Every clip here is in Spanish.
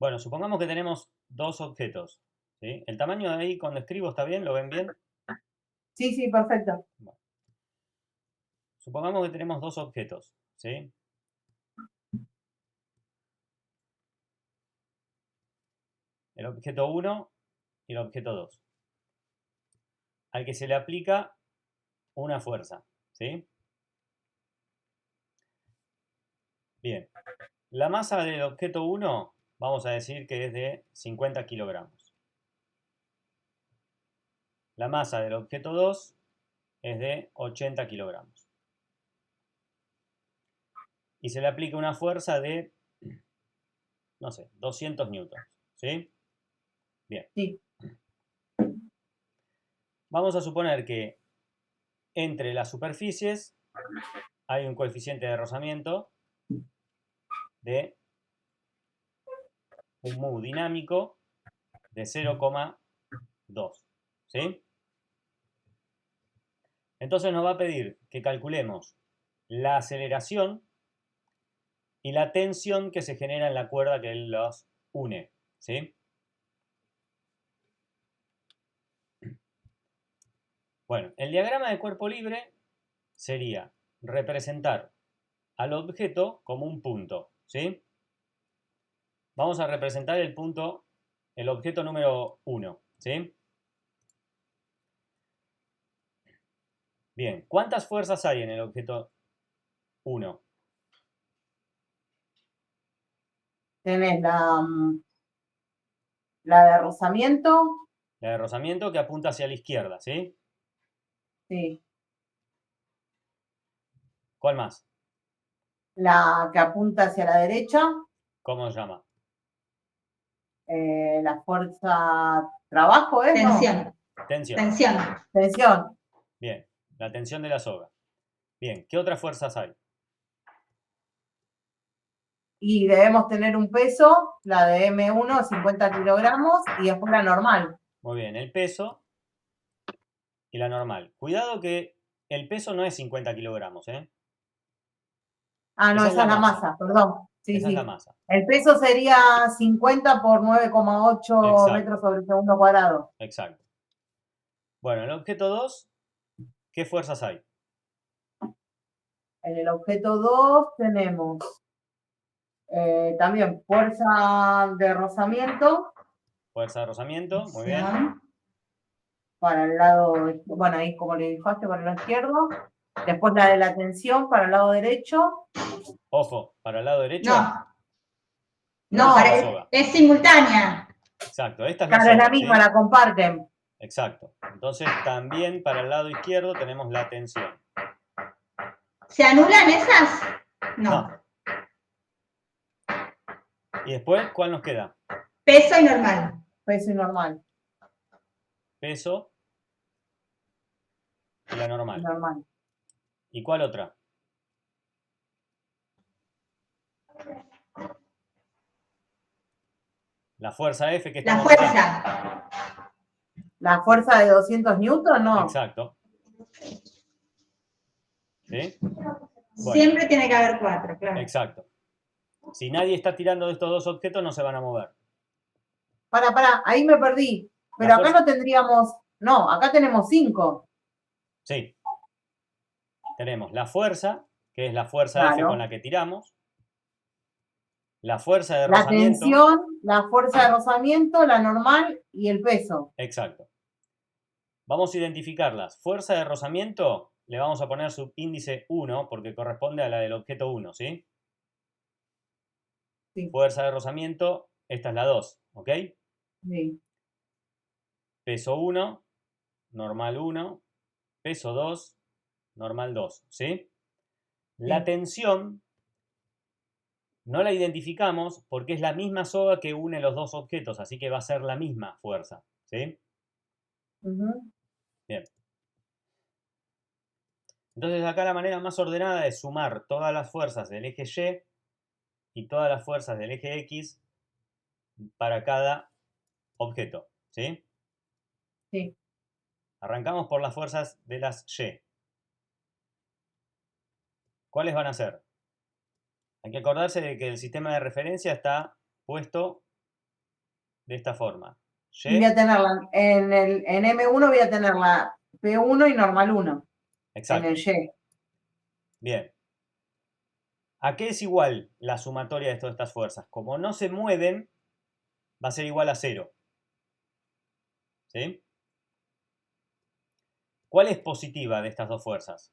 Bueno, supongamos que tenemos dos objetos, ¿sí? ¿El tamaño de ahí cuando escribo está bien? ¿Lo ven bien? Sí, sí, perfecto. Bueno, supongamos que tenemos dos objetos, ¿sí? El objeto 1 y el objeto 2, al que se le aplica una fuerza, ¿sí? Bien, la masa del objeto 1 vamos a decir que es de 50 kilogramos. La masa del objeto 2 es de 80 kilogramos. Y se le aplica una fuerza de, no sé, 200 newtons, ¿sí? Bien, Sí. vamos a suponer que entre las superficies hay un coeficiente de rozamiento de un mu dinámico de 0,2, ¿sí? Entonces nos va a pedir que calculemos la aceleración y la tensión que se genera en la cuerda que los une, ¿sí? Bueno, el diagrama de cuerpo libre sería representar al objeto como un punto, ¿sí? Vamos a representar el punto, el objeto número 1, ¿sí? Bien, ¿cuántas fuerzas hay en el objeto 1? Tenés la de rozamiento, La de rozamiento que apunta hacia la izquierda, ¿sí? sí. ¿Cuál más? La que apunta hacia la derecha, ¿Cómo se llama? la fuerza trabajo, ¿es? No, Tensión, Tensión. tensión. tensión. Bien, la tensión de la soga. Bien, ¿qué otras fuerzas hay? Y debemos tener un peso, la de M1, 50 kilogramos, y después la normal. Muy bien, el peso y la normal. Cuidado que el peso no es 50 kilogramos, ¿eh? Ah, no, Esa es esa la es la masa. masa, perdón. Sí, Esa es la sí. masa. El peso sería 50 por 9,8 Exacto, metros sobre segundo cuadrado. exacto. Bueno, el objeto 2, ¿qué fuerzas hay? En el objeto 2 tenemos también fuerza de rozamiento Fuerza de rozamiento, muy bien. Tensión. para el lado, bueno, ahí como le dibujaste para el lado izquierdo. Después la de la tensión para el lado derecho. Ojo, para el lado derecho, No, no, esta es No, la soga. es simultánea. Exacto, esta es la claro, es la soga, misma, ¿sí? la comparten. Exacto. Entonces también para el lado izquierdo tenemos la tensión. ¿Se anulan esas? No. No. Y después, ¿cuál nos queda? Peso y normal. Peso y normal. Peso y la normal. Normal. ¿Y cuál otra? La fuerza F que La estamos sacando. fuerza. La fuerza de 200 newton, no. Exacto. ¿Sí? Bueno, Siempre tiene que haber 4, claro. exacto. Si nadie está tirando de estos dos objetos, no se van a mover. Para, ahí me perdí. La Pero acá fuerza, no tendríamos, no, acá tenemos 5. sí, tenemos la fuerza, que es la fuerza F con Claro. la que tiramos, la fuerza de La rozamiento, tensión, la fuerza de rozamiento, la normal y el peso. exacto. Vamos a identificarlas. Fuerza de rozamiento, le vamos a poner subíndice 1 porque corresponde a la del objeto 1, ¿sí? Sí, Fuerza de rozamiento, esta es la 2, ¿ok? sí. Peso 1, normal 1, peso 2, normal 2, ¿sí? La Sí. tensión no la identificamos porque es la misma soga que une los dos objetos, así que va a ser la misma fuerza, ¿sí? Ujú. Bien. Entonces acá la manera más ordenada es sumar todas las fuerzas del eje Y y todas las fuerzas del eje X para cada objeto, ¿sí? Sí. Arrancamos por las fuerzas de las Y. ¿Cuáles van a ser? Hay que acordarse de que el sistema de referencia está puesto de esta forma. Y voy a tenerla en M1 voy a tener la P1 y normal 1. Exacto. En el Y. Bien. ¿A qué es igual la sumatoria de todas estas fuerzas? Como no se mueven, va a ser igual a 0. ¿Sí? ¿Cuál es positiva de estas dos fuerzas?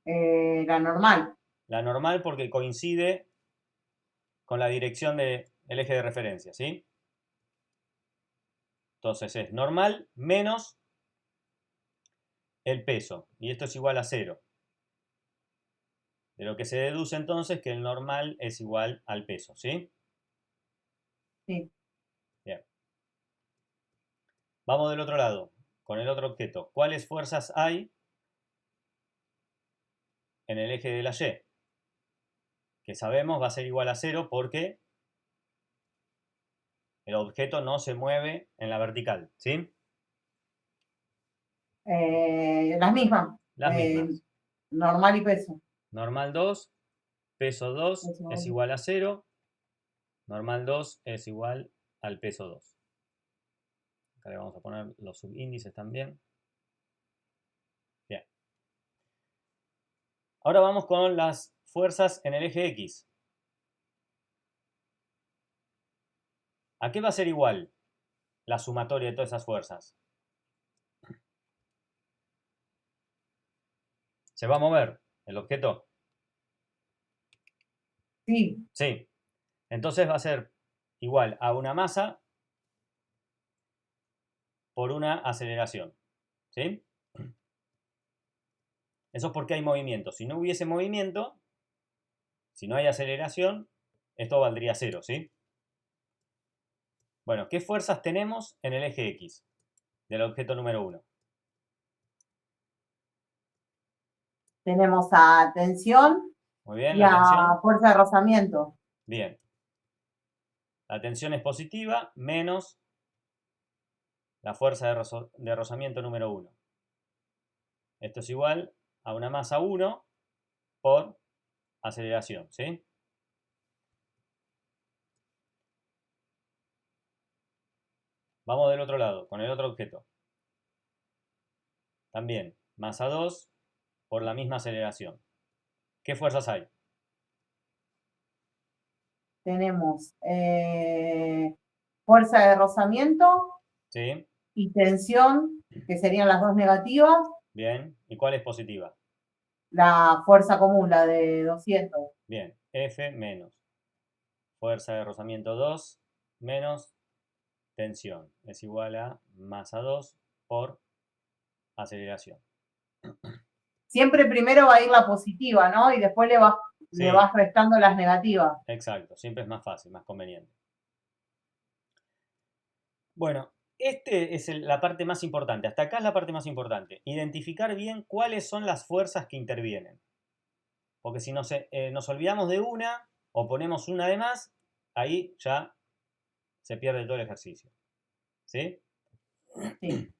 La normal. La normal porque coincide con la dirección del eje de referencia, ¿sí? Entonces es normal menos el peso. Y esto es igual a 0. De lo que se deduce entonces que el normal es igual al peso, ¿sí? Sí. Bien. Vamos del otro lado, con el otro objeto. ¿Cuáles fuerzas hay en el eje de la Y? Que sabemos va a ser igual a 0 porque el objeto no se mueve en la vertical, ¿sí? Las mismas. Las mismas. Normal y peso. Normal 2, peso 2 Peso es 2. igual a 0. Normal 2 es igual al peso 2. Acá le vamos a poner los subíndices también. Bien. Ahora vamos con las fuerzas en el eje X. ¿A qué va a ser igual la sumatoria de todas esas fuerzas? ¿Se va a mover el objeto? Sí. Sí. Entonces va a ser igual a una masa por una aceleración. ¿Sí? Eso es porque hay movimiento. Si no hubiese movimiento, si no hay aceleración, esto valdría 0, ¿sí? Bueno, ¿qué fuerzas tenemos en el eje X del objeto número 1? Tenemos a tensión Muy bien, y la a tensión. fuerza de rozamiento. Bien. La tensión es positiva menos la fuerza de rozamiento número 1. Esto es igual a una masa 1 por aceleración, ¿sí? Vamos del otro lado, con el otro objeto. También, masa 2 por la misma aceleración. ¿Qué fuerzas hay? Tenemos fuerza de rozamiento ¿Sí? y tensión, que serían las dos negativas. Bien. ¿Y cuál es positiva? La fuerza común, la de 200. Bien. F menos fuerza de rozamiento 2 menos tensión. Es igual a masa 2 por aceleración. Siempre primero va a ir la positiva, ¿no? Y después le Sí, vas restando las negativas. exacto. Siempre es más fácil, más conveniente. Bueno, este es la parte más importante. Hasta acá es la parte más importante. Identificar bien cuáles son las fuerzas que intervienen. Porque si nos olvidamos de una o ponemos una de más, ahí ya se pierde todo el ejercicio. ¿Sí? Sí.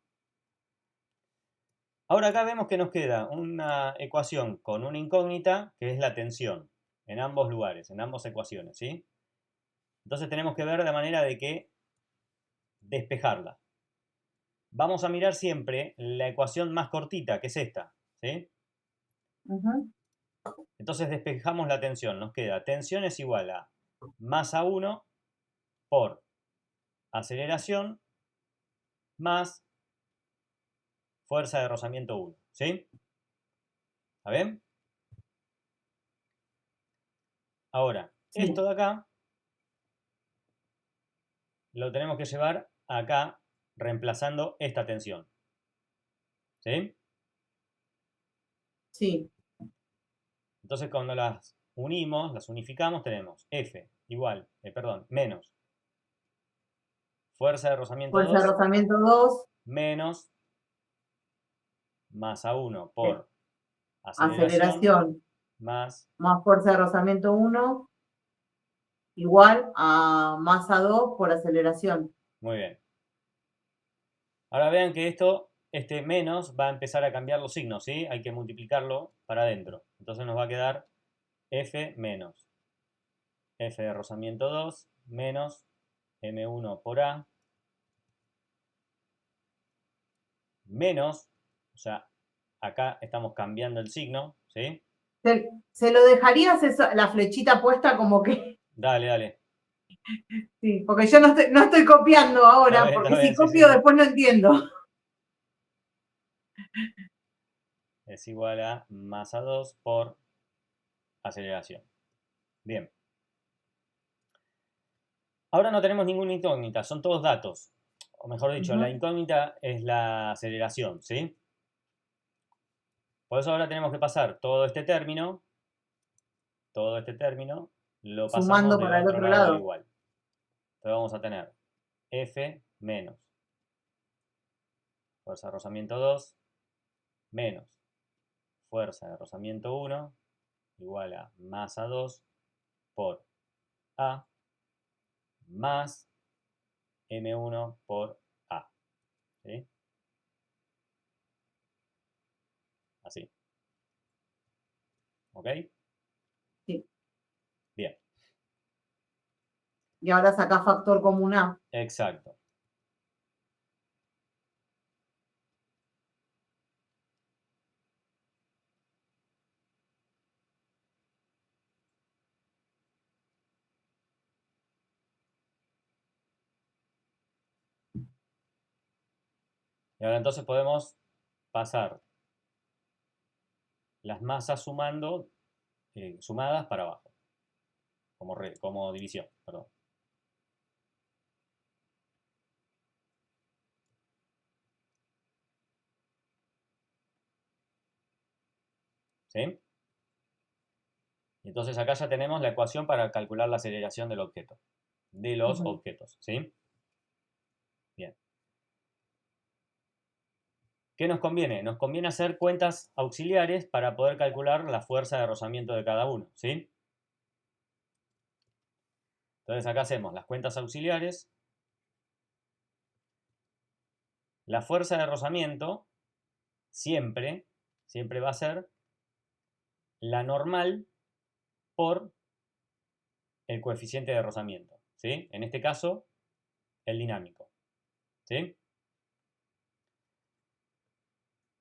Ahora acá vemos que nos queda una ecuación con una incógnita, que es la tensión, en ambos lugares, en ambas ecuaciones, ¿sí? Entonces tenemos que ver la manera de que despejarla. Vamos a mirar siempre la ecuación más cortita, que es esta, ¿sí? Uh-huh. Entonces despejamos la tensión, nos queda tensión es igual a masa 1 por aceleración más fuerza de rozamiento 1, ¿sí? ¿Está bien? Ahora, Sí. esto de acá lo tenemos que llevar acá reemplazando esta tensión, ¿sí? Sí. Entonces cuando las unimos, las unificamos, tenemos F igual, menos fuerza de rozamiento Fuerza de 2 rozamiento 2, menos masa 1 por aceleración aceleración, más, más fuerza de rozamiento 1, igual a masa 2 por aceleración. muy bien. Ahora vean que este menos va a empezar a cambiar los signos, ¿sí? Hay que multiplicarlo para adentro. Entonces nos va a quedar F menos F de rozamiento 2 menos M1 por A menos, o sea, acá estamos cambiando el signo, ¿sí? ¿Se lo dejarías la flechita puesta como que? Dale, dale. Sí, porque yo no estoy copiando ahora, Está porque bien, si sí, copio sí. después no entiendo. Es igual a masa 2 por aceleración. Bien. Ahora no tenemos ninguna incógnita, son todos datos. O mejor dicho, la incógnita es la aceleración, ¿sí? Por eso ahora tenemos que pasar todo este término, lo pasamos Sumando del para el otro otro lado al lado. igual. Entonces vamos a tener F menos fuerza de rozamiento 2 menos fuerza de rozamiento 1 igual a masa 2 por A más M1 por A. ¿Sí? Así. ¿Ok? Sí. Bien. Y ahora saca factor común A. Exacto. Y ahora entonces podemos pasar las masas sumadas para abajo, como división, perdón. ¿Sí? Y entonces acá ya tenemos la ecuación para calcular la aceleración del objeto, de los objetos, ¿sí? Bien. ¿Qué nos conviene? Nos conviene hacer cuentas auxiliares para poder calcular la fuerza de rozamiento de cada uno, ¿sí? Entonces acá hacemos las cuentas auxiliares. La fuerza de rozamiento siempre va a ser la normal por el coeficiente de rozamiento, ¿sí? En este caso, el dinámico, ¿sí?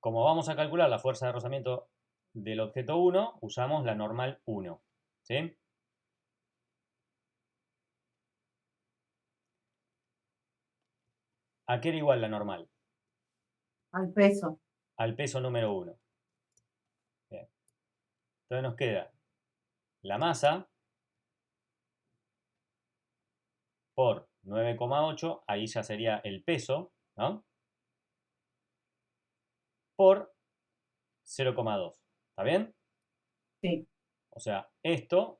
Como vamos a calcular la fuerza de rozamiento del objeto 1, usamos la normal 1, ¿sí? ¿A qué era igual la normal? Al peso. Al peso número 1. Bien. Entonces nos queda la masa por 9,8, ahí ya sería el peso, ¿no? Por 0,2. ¿Está bien? Sí. O sea, esto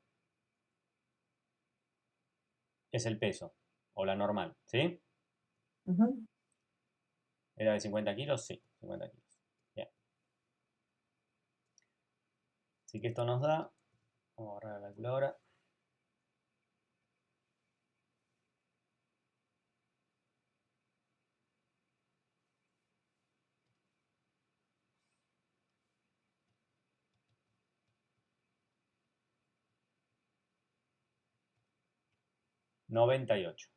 es el peso, o la normal, ¿sí? ¿Era de 50 kilos? Sí, 50 kilos. Bien. Así que esto nos da, vamos a borrar la calculadora, 98.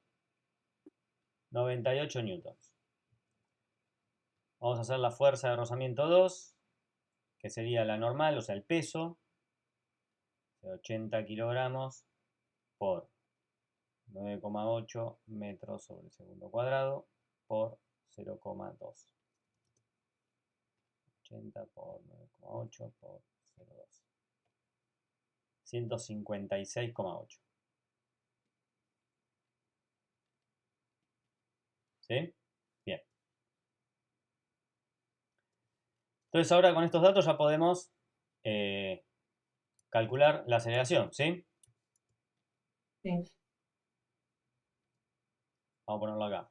98 newtons. Vamos a hacer la fuerza de rozamiento 2, que sería la normal, o sea, el peso, de 80 kilogramos por 9,8 metros sobre segundo cuadrado por 0,2. 80 por 9,8 por 0,2. 156,8. ¿Sí? Bien. Entonces ahora con estos datos ya podemos calcular la aceleración, ¿sí? Sí. Vamos a ponerlo acá.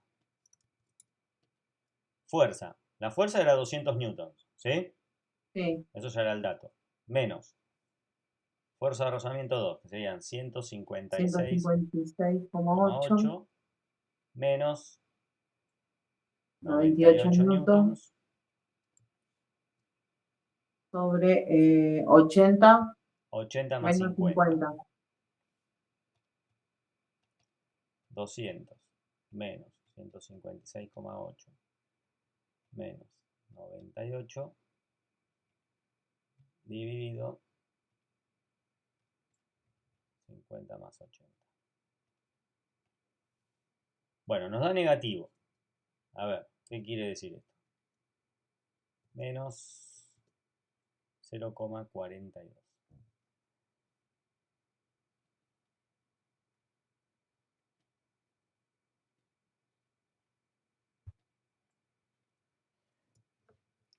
Fuerza. La fuerza era 200 newtons, ¿sí? Sí. Eso ya era el dato. Menos fuerza de rozamiento 2, que serían 156,8 156,8. menos 98 98 newtons newtons sobre 80 80 más menos 50. 50. 200 menos 156,8 menos 98 dividido 50 más 80. Bueno, nos da negativo. A ver, ¿qué quiere decir esto? Menos 0,42.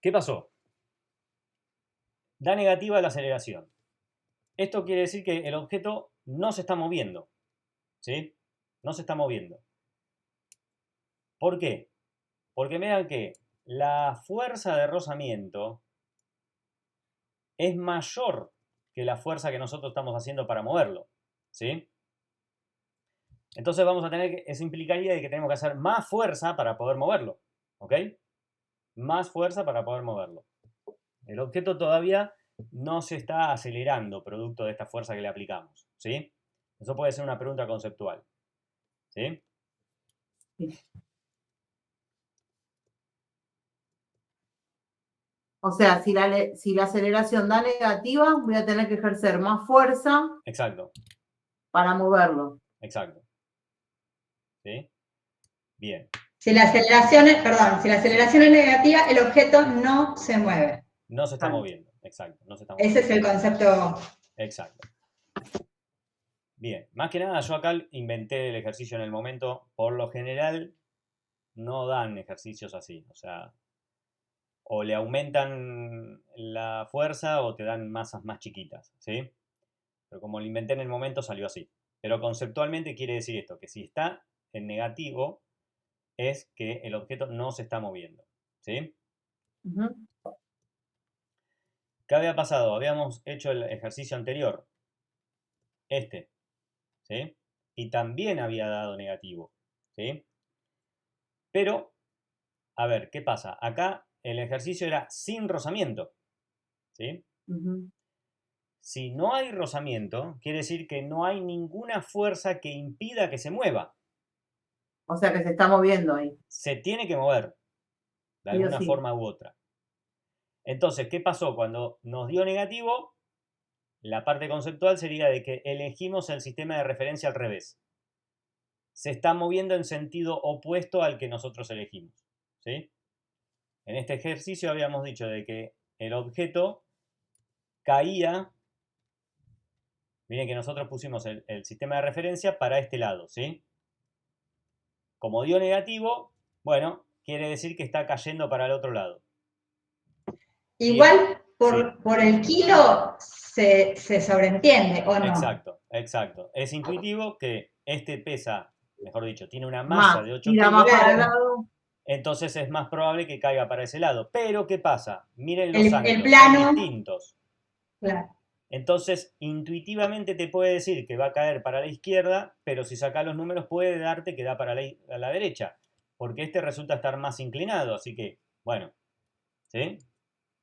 ¿Qué pasó? Da negativa la aceleración. Esto quiere decir que el objeto no se está moviendo. ¿Sí? No se está moviendo. ¿Por qué? Porque vean que la fuerza de rozamiento es mayor que la fuerza que nosotros estamos haciendo para moverlo. ¿Sí? Entonces vamos a tener que, eso implicaría de que tenemos que hacer más fuerza para poder moverlo. ¿Ok? Más fuerza para poder moverlo. El objeto todavía no se está acelerando producto de esta fuerza que le aplicamos. ¿Sí? Eso puede ser una pregunta conceptual. ¿Sí? Sí. O sea, si la aceleración da negativa, voy a tener que ejercer más fuerza Exacto, para moverlo. exacto. ¿Sí? Bien. Si la aceleración es, perdón, si la aceleración es negativa, el objeto no se mueve. No se está Claro. moviendo. Exacto, no se está moviendo. Ese es el concepto. Exacto. Bien, más que nada yo acá inventé el ejercicio en el momento. Por lo general no dan ejercicios así. O sea, o le aumentan la fuerza o te dan masas más chiquitas. ¿Sí? Pero como lo inventé en el momento salió así. Pero conceptualmente quiere decir esto, que si está en negativo es que el objeto no se está moviendo. ¿Sí? Ujú. ¿Qué había pasado? Habíamos hecho el ejercicio anterior, este, ¿sí? Y también había dado negativo, ¿sí? Pero, a ver, ¿qué pasa? Acá el ejercicio era sin rozamiento, ¿sí? Ujú. Si no hay rozamiento, quiere decir que no hay ninguna fuerza que impida que se mueva. O sea que se está moviendo ahí. Se tiene que mover, de Sí o alguna sí. forma u otra. Entonces, ¿qué pasó? Cuando nos dio negativo, la parte conceptual sería de que elegimos el sistema de referencia al revés. Se está moviendo en sentido opuesto al que nosotros elegimos. ¿Sí? En este ejercicio habíamos dicho de que el objeto caía, miren que nosotros pusimos el sistema de referencia para este lado, ¿sí? Como dio negativo, bueno, quiere decir que está cayendo para el otro lado. Igual Sí. por el kilo se sobreentiende, ¿o no? Exacto, exacto. Es intuitivo que este pesa, mejor dicho, tiene una masa Más, de 8 tira más kilos, para el Claro. lado. entonces es más probable que caiga para ese lado. Pero, ¿qué pasa? Miren los El ángulos, son plano, distintos. claro. Entonces, intuitivamente te puede decir que va a caer para la izquierda, pero si sacas los números puede darte que da para la derecha, porque este resulta estar más inclinado, así que, bueno, ¿sí?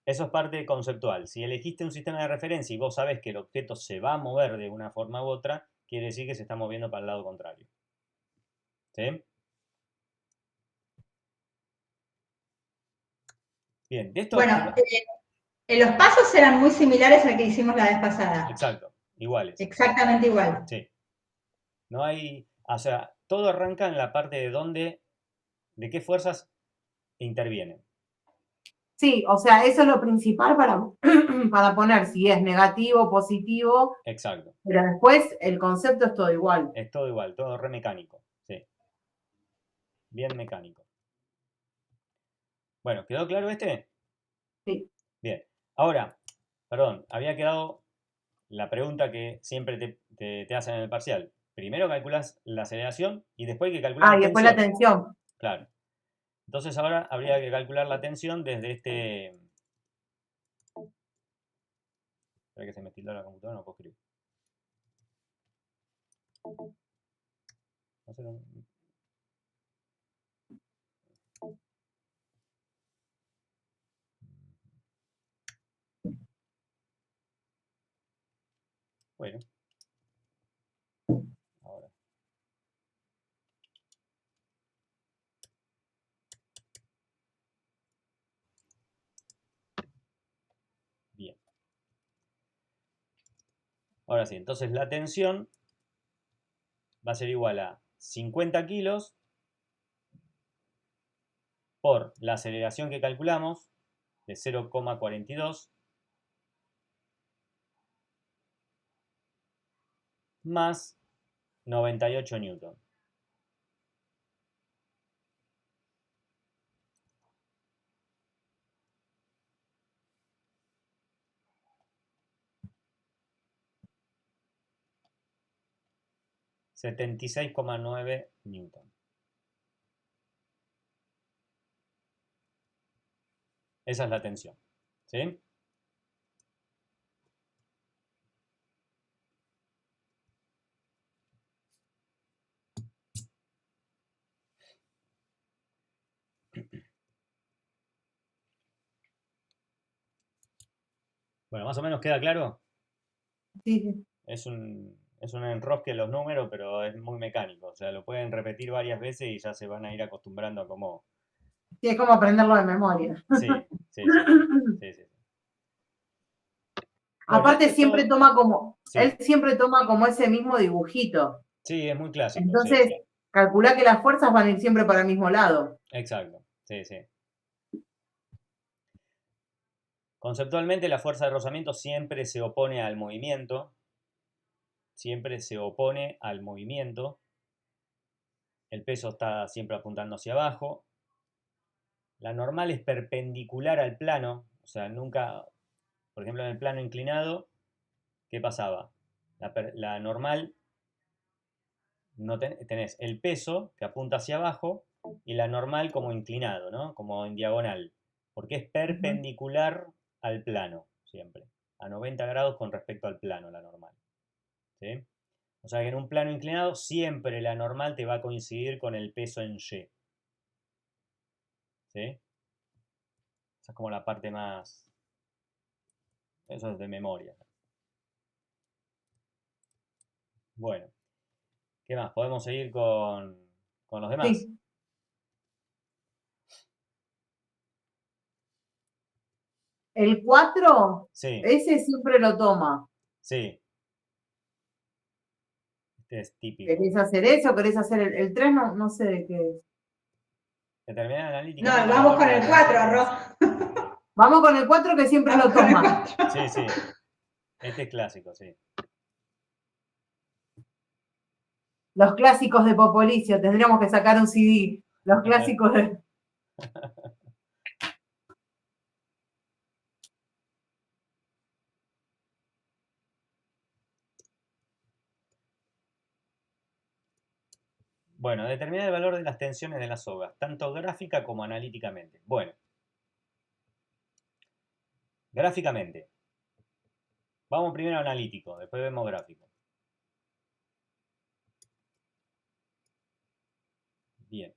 Eso es parte conceptual. Si elegiste un sistema de referencia y vos sabés que el objeto se va a mover de una forma u otra, quiere decir que se está moviendo para el lado contrario. ¿Sí? Bien, de esto... Bueno, los pasos eran muy similares al que hicimos la vez pasada. Exacto, iguales. Exactamente igual. Sí. No hay... O sea, todo arranca en la parte de qué fuerzas intervienen. Sí, o sea, eso es lo principal para poner si es negativo, positivo, Exacto. pero después el concepto es todo igual. Es todo igual, todo re mecánico. Sí. Bien mecánico. Bueno, ¿quedó claro este? Sí. Bien. Ahora, perdón, había quedado la pregunta que siempre te hacen en el parcial. Primero calculas la aceleración y después hay que calcular Ah, la y después la tensión. tensión. Claro. Entonces ahora habría que calcular la tensión desde este... Espera que se me tildó la computadora, no puedo escribir. No sé, bueno. Ahora. Ahora sí, entonces la tensión va a ser igual a 50 kilos por la aceleración que calculamos de 0,42 más 98 newton. $76,9 newton. Esa es la tensión, ¿sí? Bueno, más o menos queda claro. Sí, sí. Es un enrosque los números, pero es muy mecánico. O sea, lo pueden repetir varias veces y ya se van a ir acostumbrando a cómo. Sí, es como aprenderlo de memoria. Sí, sí, sí, sí, sí, sí. Bueno, Aparte esto es siempre todo. toma como, Sí, él siempre toma como ese mismo dibujito. sí, es muy clásico, sí, Entonces, calcula que las fuerzas van a ir siempre para el mismo lado. exacto, sí, sí. Conceptualmente, la fuerza de rozamiento siempre se opone al movimiento. Siempre se opone al movimiento. El peso está siempre apuntando hacia abajo. La normal es perpendicular al plano, o sea, nunca, por ejemplo, en el plano inclinado, ¿qué pasaba? La normal, no tenés el peso que apunta hacia abajo y la normal como inclinado, ¿no? Como en diagonal, porque es perpendicular al plano, siempre, a 90 grados con respecto al plano, la normal, ¿sí? O sea que en un plano inclinado siempre la normal te va a coincidir con el peso en Y, ¿sí? Esa es como la parte más. Eso es de memoria. Bueno, ¿qué más? Podemos seguir con los demás. Sí. El 4, Sí, ese siempre lo toma. sí. Este es típico. ¿Querés hacer eso? ¿Querés hacer el 3? No, no sé de qué es. Determinar No, analíticamente el vamos valor con de la el tensión 4, de Ro. la soga. Vamos con el 4 que siempre Vamos lo con el toma. 4. Sí, sí. Este es clásico, sí. Los clásicos de Popolicio. Tendríamos que sacar un CD. Los clásicos de... Bueno, determinar el valor de las tensiones de las sogas, tanto gráfica como analíticamente. Bueno, gráficamente. Vamos primero analítico, después vemos gráfico. Bien.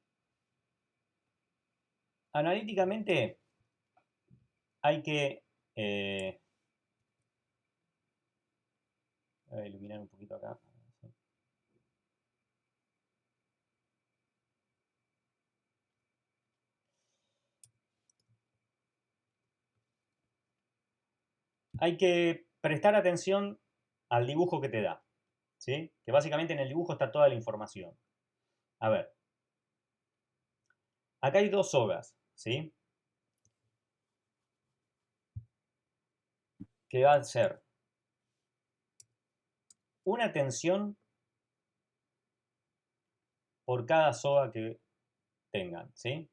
Analíticamente hay que voy a iluminar un poquito acá. Hay que prestar atención al dibujo que te da, ¿sí? Que básicamente en el dibujo está toda la información. A ver, acá hay dos sogas, ¿sí? Que va a ser una tensión por cada soga que tengan, ¿sí?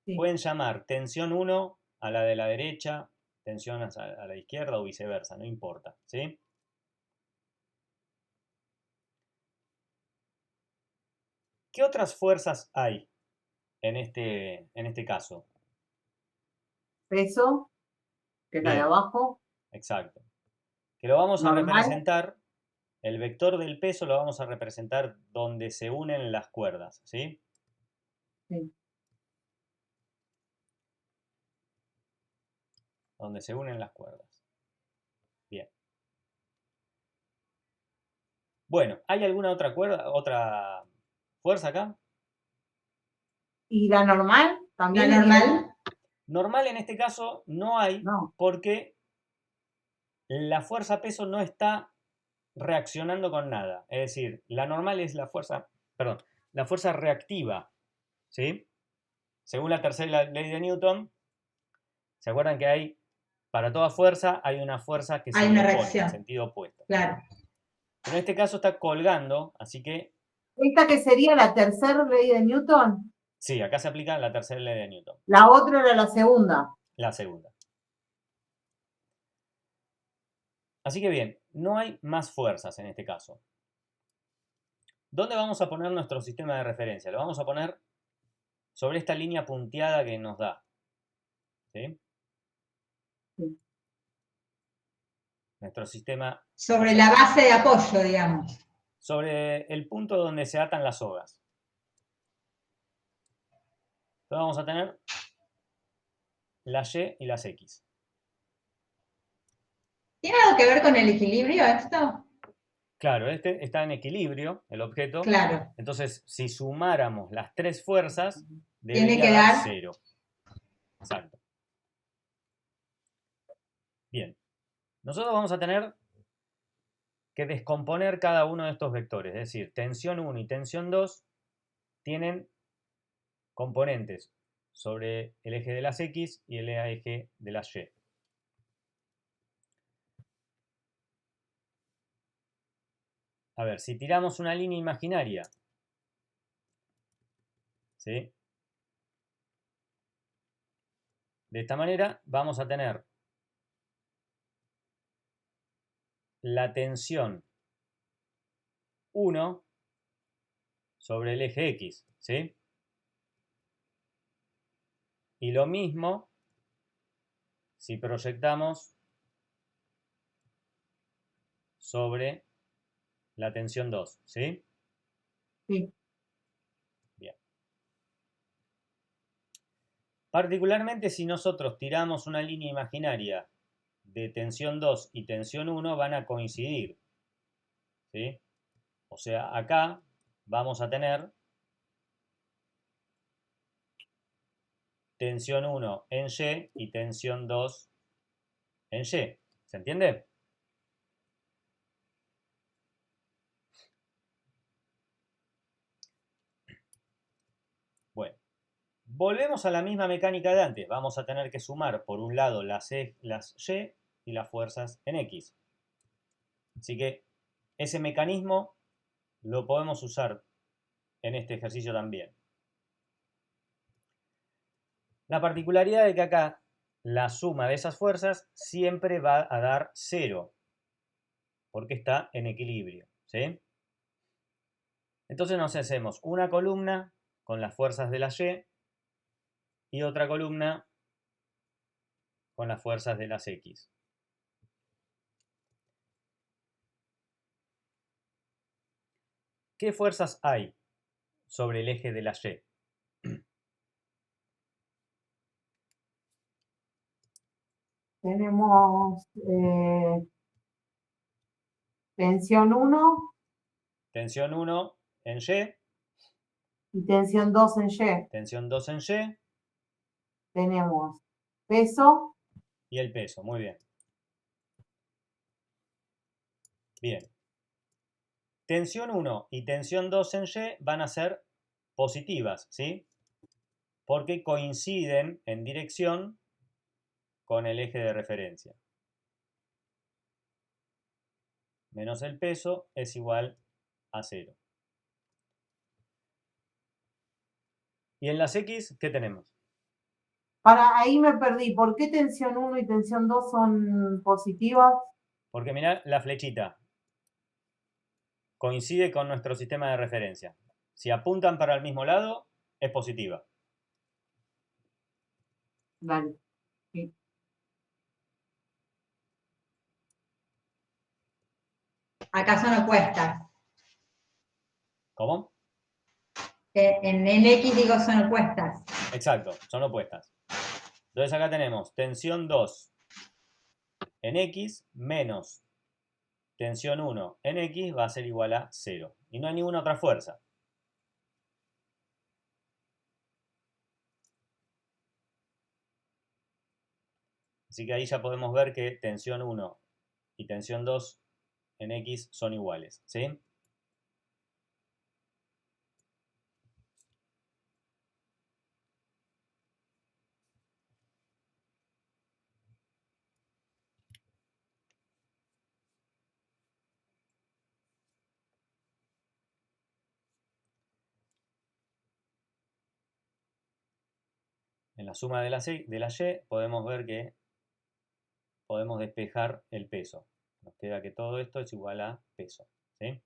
Sí. Pueden llamar tensión 1 a la de la derecha, tensión a la izquierda o viceversa, no importa, ¿sí? ¿Qué otras fuerzas hay en este caso? Peso, que es la de Bien, abajo. exacto. Que lo vamos a Normal. representar, el vector del peso lo vamos a representar donde se unen las cuerdas, ¿sí? Sí. Donde se unen las cuerdas. Bien. Bueno, ¿hay alguna otra cuerda, otra fuerza acá? ¿Y la normal? La ¿También es normal. igual? Normal en este caso no hay No. porque la fuerza peso no está reaccionando con nada. Es decir, la normal es la fuerza, perdón, la fuerza reactiva, ¿sí? Según la tercera ley de Newton, ¿se acuerdan que hay, para toda fuerza, hay una fuerza que se Hay una opone, en reacción. sentido opuesto? Claro. Pero en este caso está colgando, así que ¿Esta que sería la tercera ley de Newton? sí, acá se aplica la tercera ley de Newton, La otra era la segunda. la segunda. Así que bien, no hay más fuerzas en este caso. ¿Dónde vamos a poner nuestro sistema de referencia? Lo vamos a poner sobre esta línea punteada que nos da. ¿Sí? Sí. Nuestro sistema... Sobre la base de apoyo, digamos. Sobre el punto donde se atan las sogas. Entonces vamos a tener las Y y las X. ¿Tiene algo que ver con el equilibrio esto? Claro, este está en equilibrio, el objeto. Claro. Entonces, si sumáramos las tres fuerzas, Tiene debería que dar dar 0. Exacto. Bien. Nosotros vamos a tener que descomponer cada uno de estos vectores. Es decir, tensión 1 y tensión 2 tienen componentes sobre el eje de las X y el eje de las Y. A ver, si tiramos una línea imaginaria, ¿sí? De esta manera vamos a tener la tensión 1 sobre el eje X, ¿sí? Y lo mismo si proyectamos sobre la tensión 2, ¿sí? Sí. Bien. Particularmente si nosotros tiramos una línea imaginaria de tensión 2 y tensión 1 van a coincidir, ¿sí? O sea, acá vamos a tener tensión 1 en Y y tensión 2 en Y. ¿Se entiende? Bueno, volvemos a la misma mecánica de antes. Vamos a tener que sumar por un lado las Y y las fuerzas en X. Así que ese mecanismo lo podemos usar en este ejercicio también. La particularidad de que acá la suma de esas fuerzas siempre va a dar 0, porque está en equilibrio, ¿sí? Entonces nos hacemos una columna con las fuerzas de la Y otra columna con las fuerzas de las X. ¿Qué fuerzas hay sobre el eje de la Y? Tenemos tensión 1 Tensión 1 en Y, y tensión 2 en Y. tensión 2 en Y Tenemos peso. y el peso. Muy bien. Bien. Tensión 1 y tensión 2 en Y van a ser positivas, ¿sí? Porque coinciden en dirección con el eje de referencia. Menos el peso es igual a 0. ¿Y en las X qué tenemos? Ahí me perdí. ¿Por qué tensión 1 y tensión 2 son positivas? Porque mirá la flechita. Coincide con nuestro sistema de referencia. Si apuntan para el mismo lado, es positiva. Dale. Sí. Acá son opuestas. ¿Cómo? En el X digo son opuestas. Exacto, son opuestas. Entonces acá tenemos tensión 2 en X menos tensión 1 en X va a ser igual a 0. Y no hay ninguna otra fuerza. Así que ahí ya podemos ver que tensión 1 y tensión 2 en X son iguales, ¿sí? En la suma de la Y podemos ver que podemos despejar el peso. Nos queda que todo esto es igual a peso, ¿sí?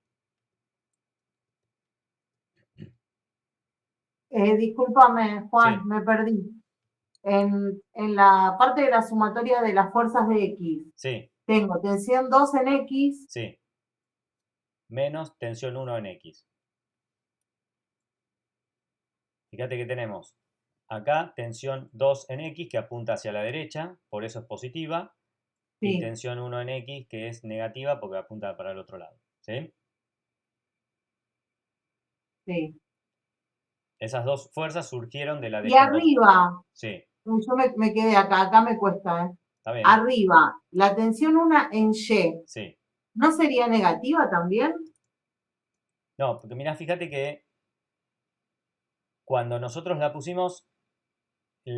Discúlpame, Juan, Sí, me perdí. En la parte de la sumatoria de las fuerzas de X, sí, tengo tensión 2 en X. sí. Menos tensión 1 en X. Fíjate que tenemos acá tensión 2 en X que apunta hacia la derecha, por eso es positiva, y Sí, tensión 1 en X que es negativa porque apunta para el otro lado, ¿sí? sí. Esas dos fuerzas surgieron de la Y descomposición. arriba, Sí, yo me quedé acá me cuesta, ¿eh? está bien, Arriba, la tensión 1 en Y, sí. ¿no sería negativa también? No, porque mirá, fíjate que cuando nosotros la pusimos, El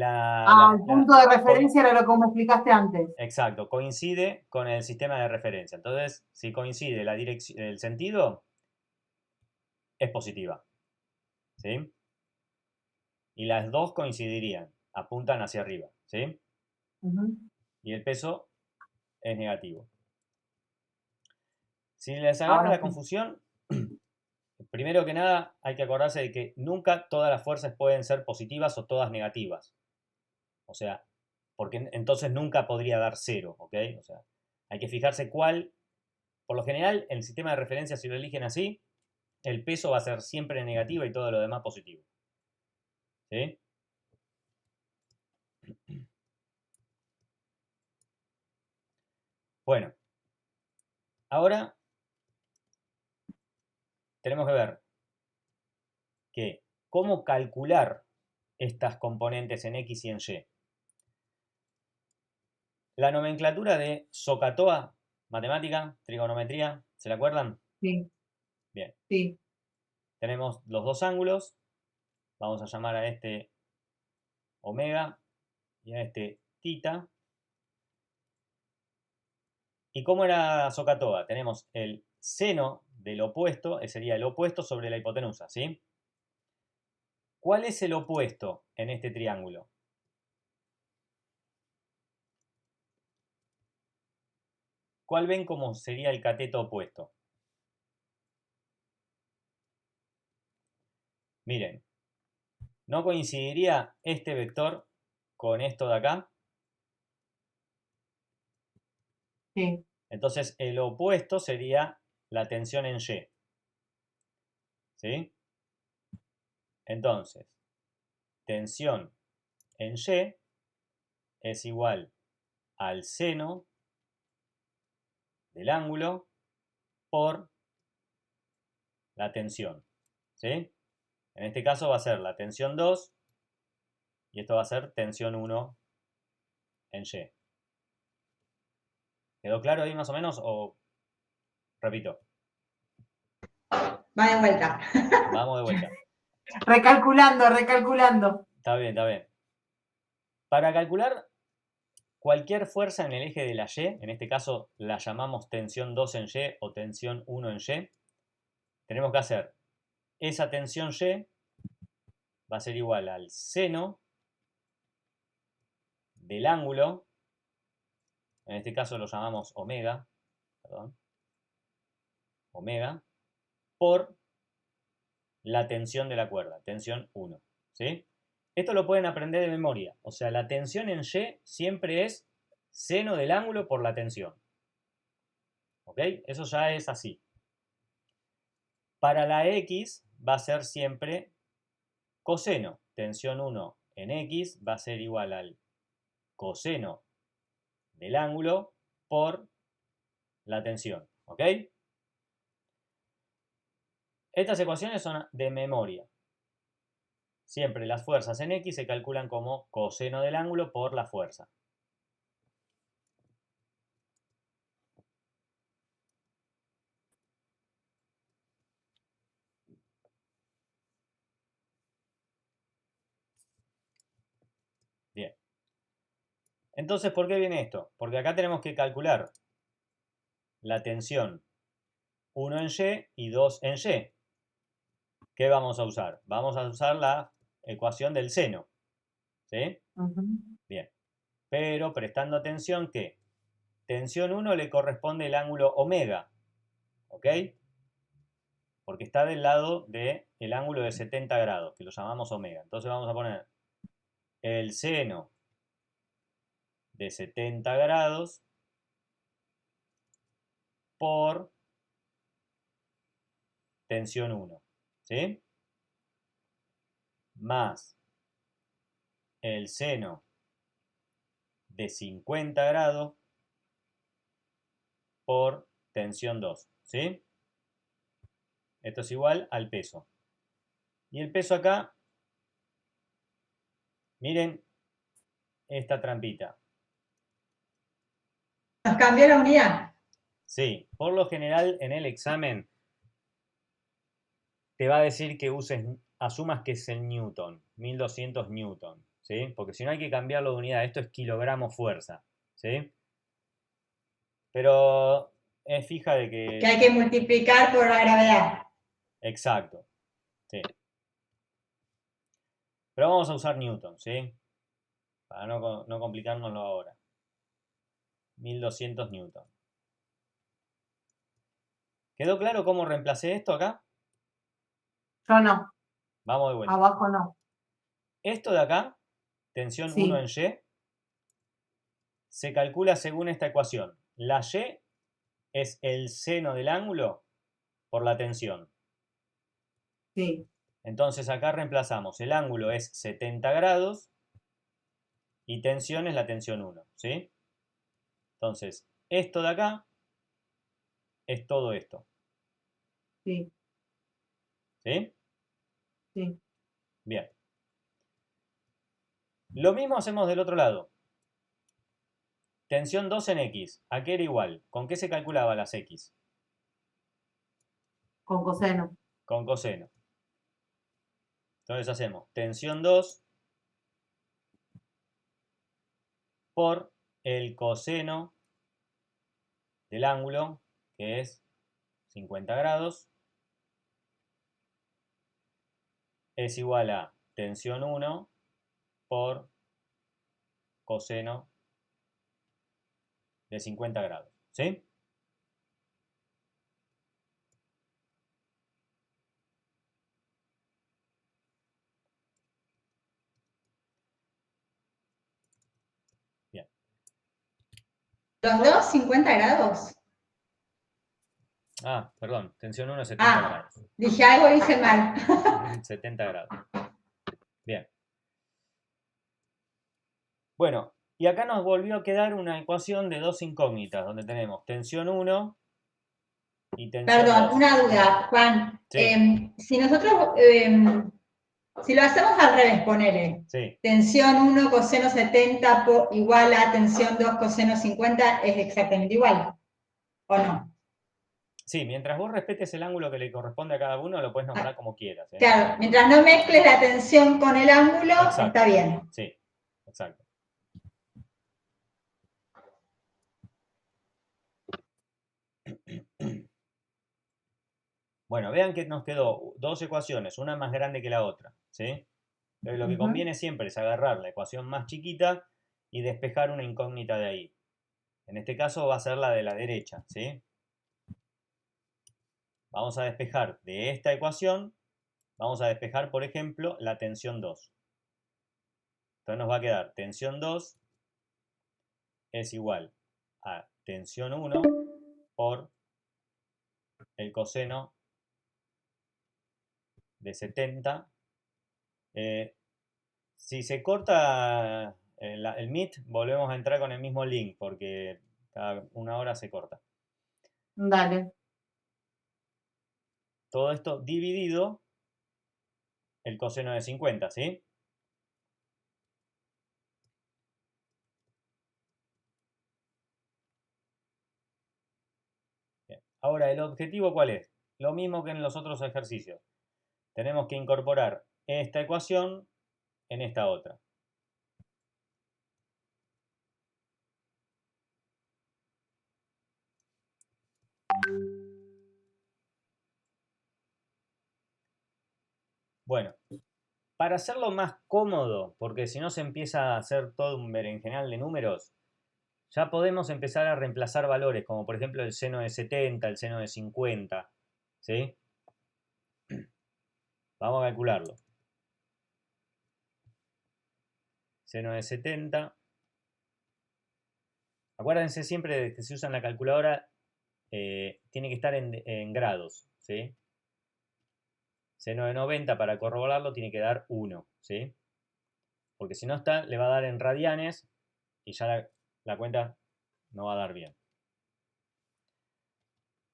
punto de referencia era lo que me explicaste antes. exacto, coincide con el sistema de referencia. Entonces, si coincide la dirección, el sentido, es positiva, ¿sí? Y las dos coincidirían, apuntan hacia arriba, ¿sí? Ujú. Y el peso es negativo. Si les agarra Ahora la sí. confusión, primero que nada hay que acordarse de que nunca todas las fuerzas pueden ser positivas o todas negativas. O sea, porque entonces nunca podría dar cero, ¿ok? O sea, hay que fijarse cuál, por lo general, el sistema de referencia, si lo eligen así, el peso va a ser siempre negativo y todo lo demás positivo. ¿Sí? Bueno, ahora tenemos que ver que cómo calcular estas componentes en X y en Y. La nomenclatura de SOHCAHTOA, matemática, trigonometría, ¿se la acuerdan? Sí, Bien, sí. tenemos los dos ángulos, vamos a llamar a este omega y a este tita. ¿Y cómo era SOHCAHTOA? Tenemos el seno del opuesto, sería el opuesto sobre la hipotenusa, ¿sí? ¿Cuál es el opuesto en este triángulo? ¿Cuál ven como sería el cateto opuesto? Miren, ¿no coincidiría este vector con esto de acá? Sí. Entonces el opuesto sería la tensión en Y, ¿sí? Entonces, tensión en Y es igual al seno del ángulo por la tensión, ¿sí? En este caso va a ser la tensión 2 y esto va a ser tensión 1 en Y. ¿Quedó claro ahí más o menos? O repito, Va de vuelta. vamos de vuelta. Recalculando. Está bien, está bien. Para calcular cualquier fuerza en el eje de la Y, en este caso la llamamos tensión 2 en Y o tensión 1 en Y, tenemos que hacer esa tensión Y va a ser igual al seno del ángulo, en este caso lo llamamos omega, perdón, omega, por la tensión de la cuerda, tensión 1, ¿sí? Esto lo pueden aprender de memoria, o sea, la tensión en Y siempre es seno del ángulo por la tensión, ¿ok? Eso ya es así. Para la X va a ser siempre coseno, tensión 1 en X va a ser igual al coseno del ángulo por la tensión, ¿ok? Estas ecuaciones son de memoria. Siempre las fuerzas en X se calculan como coseno del ángulo por la fuerza. Entonces, ¿por qué viene esto? Porque acá tenemos que calcular la tensión 1 en Y y 2 en Y. ¿Qué vamos a usar? Vamos a usar la ecuación del seno. ¿Sí? Bien. Pero prestando atención que tensión 1 le corresponde el ángulo omega. ¿Ok? Porque está del lado del ángulo de 70 grados, que lo llamamos omega. Entonces vamos a poner el seno de 70 grados por tensión 1. ¿Sí? Más el seno de 50 grados por tensión 2. ¿Sí? Esto es igual al peso. Y el peso acá, miren esta trampita. ¿Nos cambió la unidad? Sí, por lo general en el examen te va a decir que asumas que es el newton, 1200 newton, ¿sí? Porque si no hay que cambiarlo de unidad, esto es kilogramos fuerza, ¿sí? Pero es fija de Que que... hay que multiplicar por la gravedad. Exacto, sí. Pero vamos a usar newton, ¿sí? Para no complicárnoslo ahora. 1200 newton. ¿Quedó claro cómo reemplacé esto acá? Yo no, Vamos de vuelta. abajo no. Esto de acá, tensión 1 en Sí, Y, se calcula según esta ecuación. La Y es el seno del ángulo por la tensión. sí, Entonces acá reemplazamos. El ángulo es 70 grados y tensión es la tensión 1, ¿sí? Entonces, esto de acá es todo esto, sí, ¿sí? sí. Bien. Lo mismo hacemos del otro lado. Tensión 2 en X. ¿A qué era igual? ¿Con qué se calculaba las X? Con coseno. Con coseno. Entonces hacemos tensión 2 por el coseno del ángulo, que es 50 grados, es igual a tensión 1 por coseno de 50 grados. ¿Sí? Bien. ¿Los dos 50 grados? Ah, perdón, tensión 1 es 70 grados. Dije algo y hice mal. 70 grados. Bien. Bueno, y acá nos volvió a quedar una ecuación de dos incógnitas, donde tenemos tensión 1 y tensión Perdón, 2. una duda, Juan. Sí, Si nosotros, si lo hacemos al revés, ponele. sí. Tensión 1 coseno 70 igual a tensión 2 coseno 50 es exactamente igual, ¿o no? Sí, mientras vos respetes el ángulo que le corresponde a cada uno, lo puedes nombrar como quieras. Claro, mientras no mezcles la tensión con el ángulo, Exacto. está bien. Sí, exacto. Bueno, vean que nos quedó dos ecuaciones, una más grande que la otra, ¿sí? Entonces lo que conviene siempre es agarrar la ecuación más chiquita y despejar una incógnita de ahí. En este caso va a ser la de la derecha, ¿sí? Vamos a despejar de esta ecuación, vamos a despejar, por ejemplo, la tensión 2. Entonces nos va a quedar tensión 2 es igual a tensión 1 por el coseno de 70. Si se corta el Meet, volvemos a entrar con el mismo link porque cada una hora se corta. Dale. Todo esto dividido el coseno de 50, ¿sí? Bien. Ahora, ¿el objetivo cuál es? Lo mismo que en los otros ejercicios. Tenemos que incorporar esta ecuación en esta otra. Bueno, para hacerlo más cómodo, porque si no se empieza a hacer todo un berenjenal de números, ya podemos empezar a reemplazar valores, como por ejemplo el seno de 70, el seno de 50, ¿sí? Vamos a calcularlo. Seno de 70. Acuérdense siempre de que si usan la calculadora, tiene que estar en grados, ¿sí? Seno de 90 para corroborarlo tiene que dar 1, ¿sí? Porque si no está, le va a dar en radianes y ya la cuenta no va a dar bien.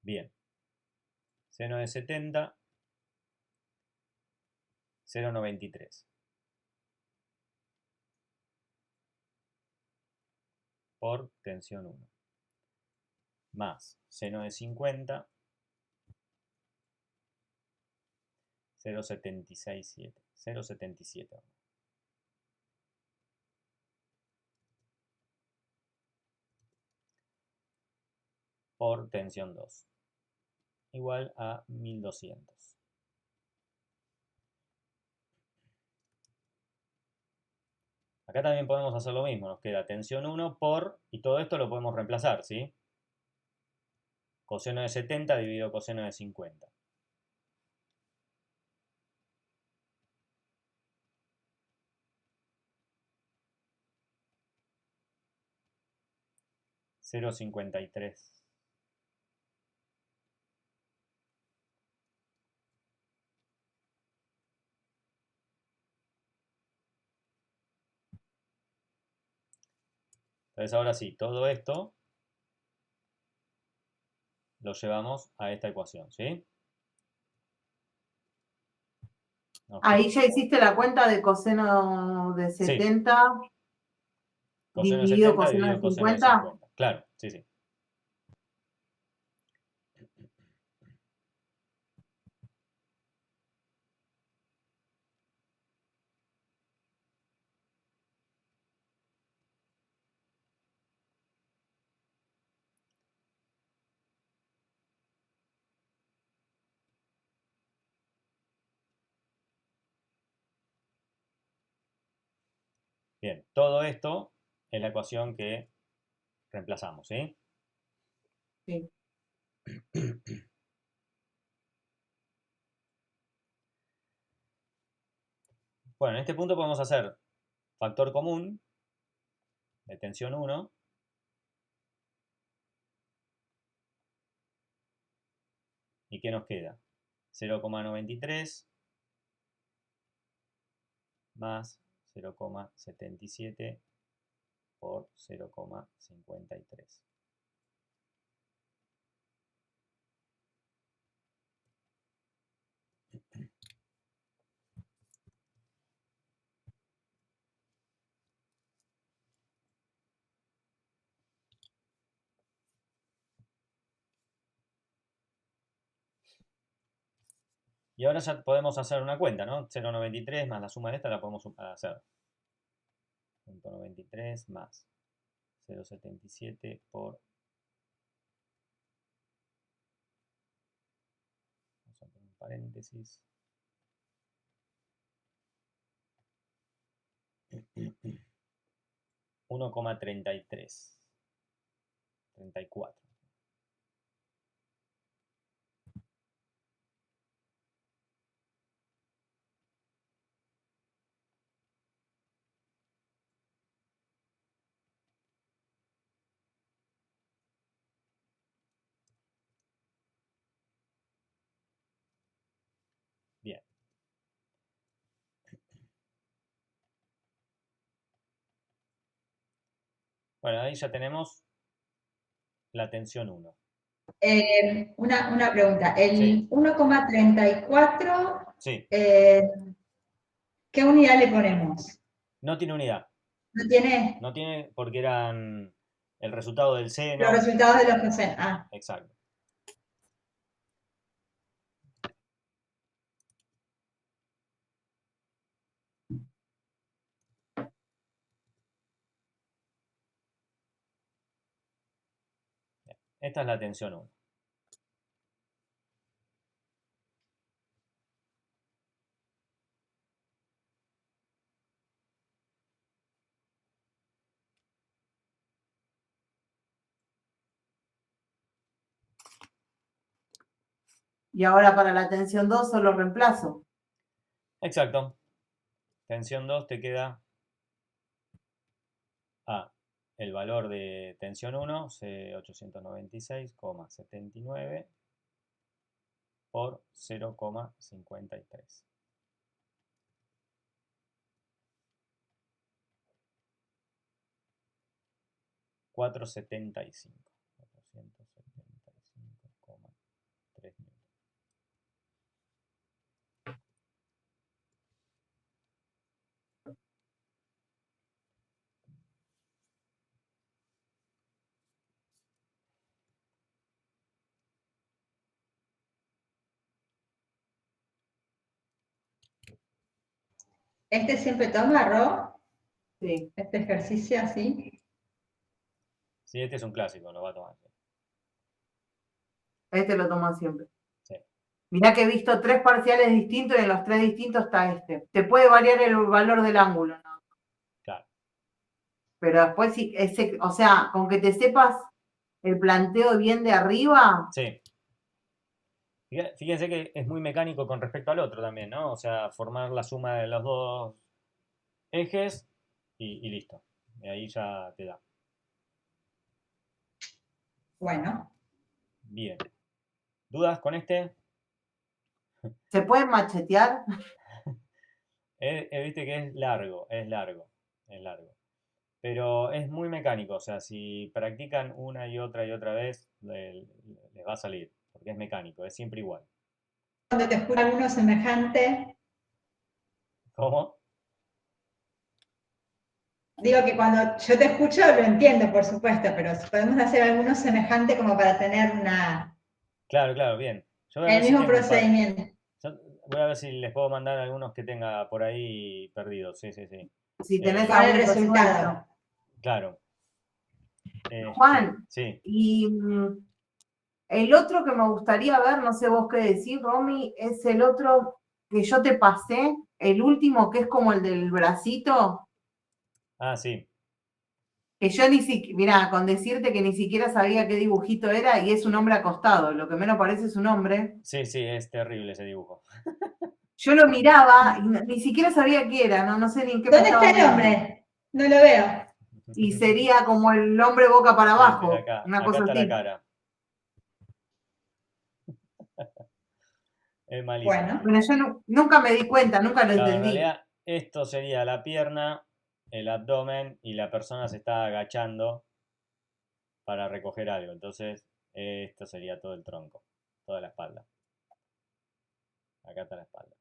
Bien. Seno de 70, 0,93. Por tensión 1. Más seno de 50, 0,767. 0,77. Por tensión 2. Igual a 1200. Acá también podemos hacer lo mismo. Nos queda tensión 1 por, y todo esto lo podemos reemplazar, ¿sí? Coseno de 70 dividido coseno de 50. $0,53. Entonces ahora sí, todo esto lo llevamos a esta ecuación, ¿sí? Ahí ya hiciste la cuenta de coseno de Sí, 70 coseno de dividido 70 coseno de dividido coseno de 50. 50. Claro, sí, sí. Bien, todo esto es la ecuación que reemplazamos, ¿sí? Sí. Bueno, en este punto podemos hacer factor común de tensión 1 y ¿qué nos queda? 0,93 más 0,77 por 0,53. Y ahora ya podemos hacer una cuenta, ¿no? 0,93 más la suma de esta la podemos hacer. 0,93 más 0,77 por... Vamos a poner un paréntesis. 1,33. 34. Bien. Bueno, ahí ya tenemos la tensión 1. Una pregunta. El Sí. 1,34, Sí, ¿qué unidad le ponemos? no tiene unidad. ¿No tiene No tiene porque eran el resultado del los seno. resultados de los cosenos? Ah, Exacto. Bien. Esta es la tensión 1. Y ahora para la tensión 2 solo reemplazo. Exacto. Tensión 2 te queda el valor de tensión 1, 896,79 por 0,53. $475. 475,3 newton. ¿Este siempre toma, Ro? Sí. Este ejercicio así. Sí, este es un clásico, lo va a tomar. Este lo toman siempre. Sí. Mirá que he visto 3 parciales distintos y en los 3 distintos está este. Te puede variar el valor del ángulo, ¿no? Claro. Pero después, sí, o sea, con que te sepas el planteo bien de arriba. Sí. Fíjense que es muy mecánico con respecto al otro también, ¿no? O sea, formar la suma de los dos ejes y listo. Y ahí ya te da. Bueno. Bien. ¿Dudas con este? ¿Se pueden machetear? Viste que es largo. Pero es muy mecánico, o sea, si practican una y otra vez, les va a salir, porque es mecánico, es siempre igual. Cuando te escucha alguno semejante, ¿Cómo? digo que cuando yo te escucho lo entiendo, por supuesto, pero si podemos hacer alguno semejante como para tener Claro, bien. Yo voy a el ver si mismo tengo un par. procedimiento. Yo voy a ver si les puedo mandar algunos que tenga por ahí perdidos. Sí. Si tenés Con el algún resultado. resuelto. Claro. Juan, Sí. y el otro que me gustaría ver, no sé vos qué decir, Romy, es el otro que yo te pasé, el último que es como el del bracito, Ah, sí. que yo ni siquiera, mirá, con decirte que ni siquiera sabía qué dibujito era y es un hombre acostado, lo que menos parece es un hombre. Sí, es terrible ese dibujo. Yo lo miraba y ni siquiera sabía qué era, no sé ni en qué me ¿Dónde estaba está el viendo. hombre? No lo veo. Y sería como el hombre boca para Sí, mira abajo, acá una cosa está la así. cara. Es malísimo. Bueno. Bueno, yo nunca me di cuenta, nunca lo Claro, en entendí. realidad esto sería la pierna, el abdomen y la persona se está agachando para recoger algo. Entonces, esto sería todo el tronco, toda la espalda. Acá está la espalda.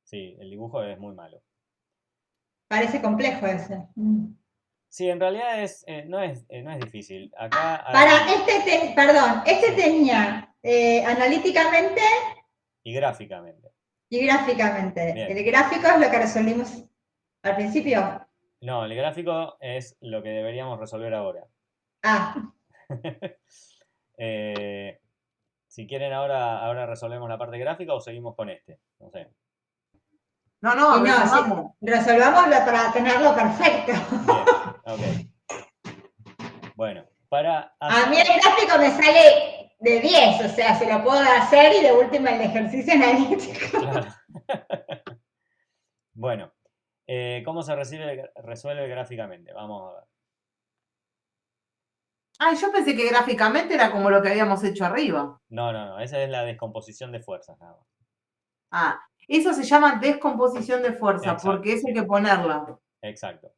Sí, el dibujo es muy malo. Parece complejo ese. Sí, en realidad no es difícil. Acá Para hay... este Sí, tenía analíticamente y gráficamente. y gráficamente. Bien. El gráfico es lo que resolvimos al principio. No, el gráfico es lo que deberíamos resolver ahora. Ah, Eh, si quieren ahora resolvemos la parte gráfica o seguimos con este. No sé. No, no, y no, sí, resolvamos. resolvámoslo para tenerlo perfecto. Bien, ok. Bueno, para A mí hacer... el gráfico me sale de 10, o sea, se lo puedo hacer y de última el ejercicio analítico. Claro. Bueno, ¿cómo se resuelve gráficamente? Vamos a ver. Ay, yo pensé que gráficamente era como lo que habíamos hecho arriba. No, esa es la descomposición de fuerzas, nada más. Ah, eso se llama descomposición de fuerza, Exacto, porque eso hay sí. que ponerla. Exacto.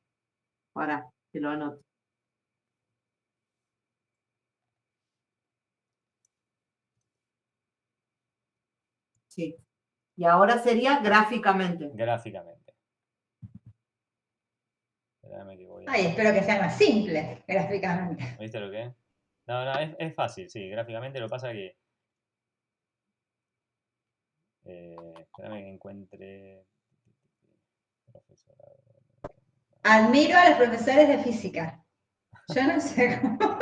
Pará, te lo anoto. Sí. Y ahora sería gráficamente. Gráficamente. Espérame que voy a... Ay, espero que sea más simple gráficamente. ¿Viste lo que es? No, es fácil, sí. Gráficamente lo que pasa que... espérame que encuentre... Profesorado. Admiro a los profesores de física. Yo no sé cómo.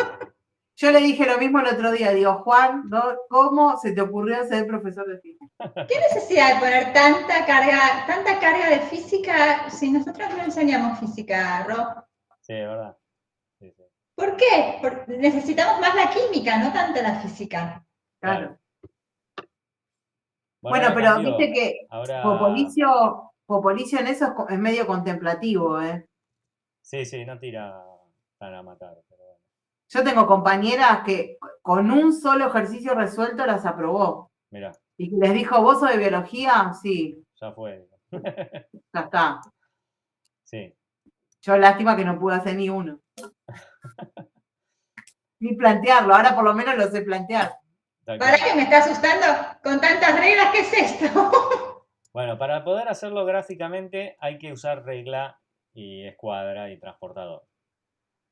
Yo le dije lo mismo el otro día, digo, Juan, ¿cómo se te ocurrió ser profesor de física? ¿Qué necesidad de poner tanta carga de física si nosotros no enseñamos física, Rob? Sí, es verdad. Sí. ¿Por qué? Necesitamos más la química, no tanto la física. Claro. Bueno, ahora pero cambió. viste que Ahora, Popolicio en eso es medio contemplativo, ¿eh? sí, no tira tan a matar, pero bueno. Yo tengo compañeras que con un solo ejercicio resuelto las aprobó. Mirá, Y que les dijo, ¿vos sos de biología? Sí, ya fue. ya está. Sí, Yo lástima que no pude hacer ni uno. Ni plantearlo, ahora por lo menos lo sé plantear. tal ¿Para cual. qué me está asustando con tantas reglas? ¿Qué es esto? Bueno, para poder hacerlo gráficamente hay que usar regla y escuadra y transportador.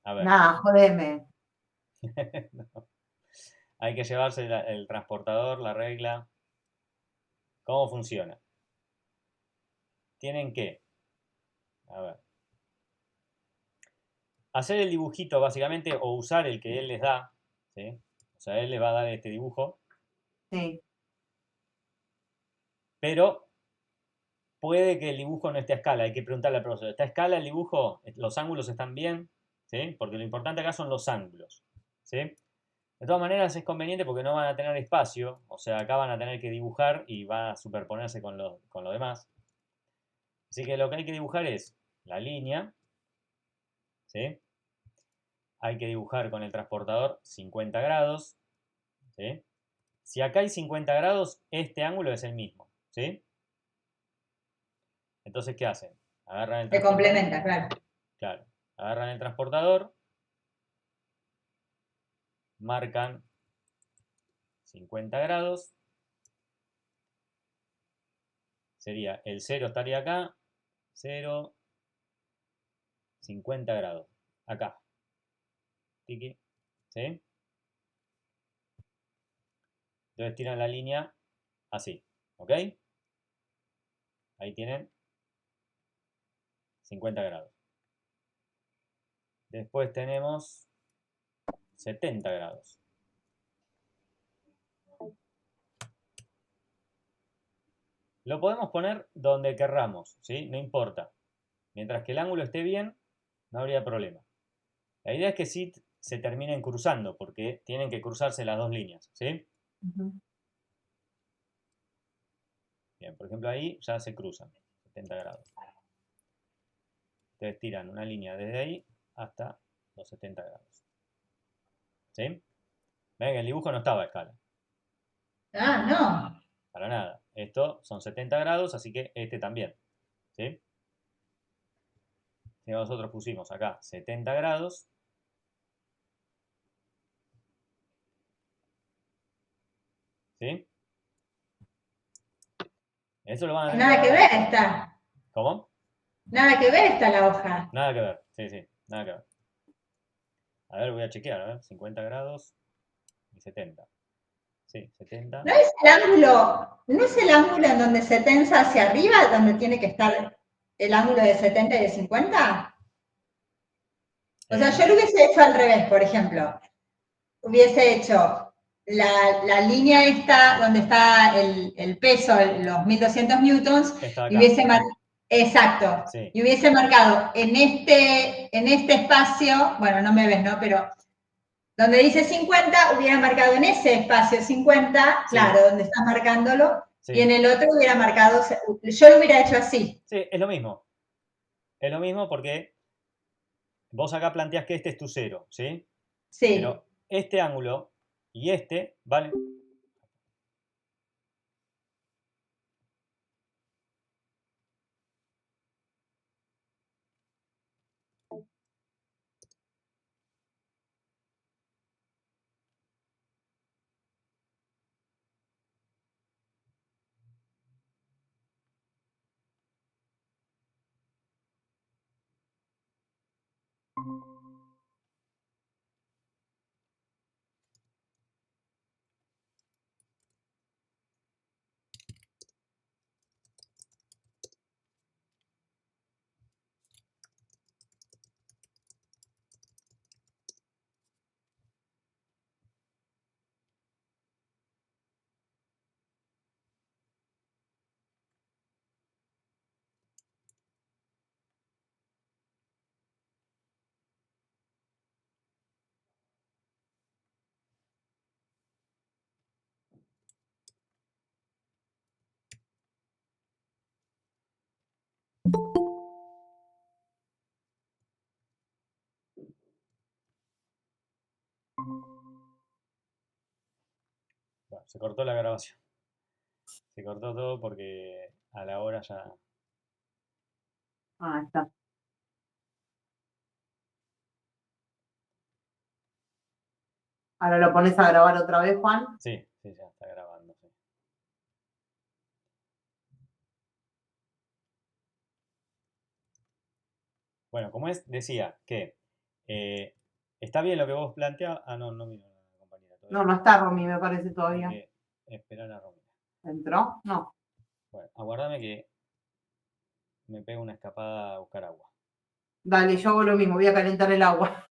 A ver, Nada, jodeme. no. Hay que llevarse el transportador, la regla. ¿Cómo funciona? Tienen que, a ver, hacer el dibujito básicamente o usar el que él les da, ¿sí? O sea, él les va a dar este dibujo, Sí. pero puede que el dibujo no esté a escala. Hay que preguntarle al profesor, ¿está a escala el dibujo? ¿Los ángulos están bien? ¿Sí? Porque lo importante acá son los ángulos, ¿sí? De todas maneras es conveniente porque no van a tener espacio, o sea, acá van a tener que dibujar y va a superponerse con lo demás. Así que lo que hay que dibujar es la línea, ¿sí? Hay que dibujar con el transportador 50 grados, ¿sí? Si acá hay 50 grados, este ángulo es el mismo, ¿sí? Entonces, ¿qué hacen? Agarran el Se transportador, complementa, claro. claro, agarran el transportador, marcan 50 grados, sería el 0 estaría acá, 0, 50 grados, acá, tiki, ¿sí? Entonces tiran la línea así, ¿ok? Ahí tienen 50 grados. Después tenemos 70 grados. Lo podemos poner donde querramos, ¿sí? No importa. Mientras que el ángulo esté bien, no habría problema. La idea es que sí se terminen cruzando, porque tienen que cruzarse las dos líneas, ¿sí? Ujú. Bien, por ejemplo ahí ya se cruzan, 70 grados. Ustedes tiran una línea desde ahí hasta los 70 grados. ¿Sí? Ven que el dibujo no estaba a escala, Ah, no. para nada. Esto son 70 grados, así que este también. ¿Sí? Si nosotros pusimos acá 70 grados, ¿sí? Eso lo van a tener que Nada que bajar. ver está. ¿Cómo? Nada que ver está la hoja. Nada que ver, sí, nada que ver. A ver, voy a chequear, a ver, 50 grados y 70. Sí, 70. ¿No es el ángulo, no es el ángulo en donde se tensa hacia arriba, donde tiene que estar el ángulo de 70 y de 50? O sea, yo lo hubiese hecho al revés, por ejemplo. Hubiese hecho la línea esta donde está el peso, los 1200 newtons, Está y acá. exacto, Sí, y hubiese marcado en este espacio, bueno, no me ves, ¿no? Pero donde dice 50, hubiera marcado en ese espacio 50, sí, claro, donde estás marcándolo, y en sí. el otro hubiera marcado, yo lo hubiera hecho así. Sí, es lo mismo. Es lo mismo porque vos acá planteás que este es tu cero, ¿sí? Sí. Pero este ángulo y este valen. Bueno, se cortó la grabación. Se cortó todo porque a la hora ya... Ah, está. Ahora lo pones a grabar otra vez, Juan. Sí, sí, ya está grabando. Sí. Bueno, como decía que está bien lo que vos planteabas. Ah, no vino la compañera todavía. No, no está Romy, me parece todavía. Hay que esperar a Romina. ¿Entró? No. Bueno, aguardame que me pego una escapada a buscar agua. Dale, yo hago lo mismo, voy a calentar el agua.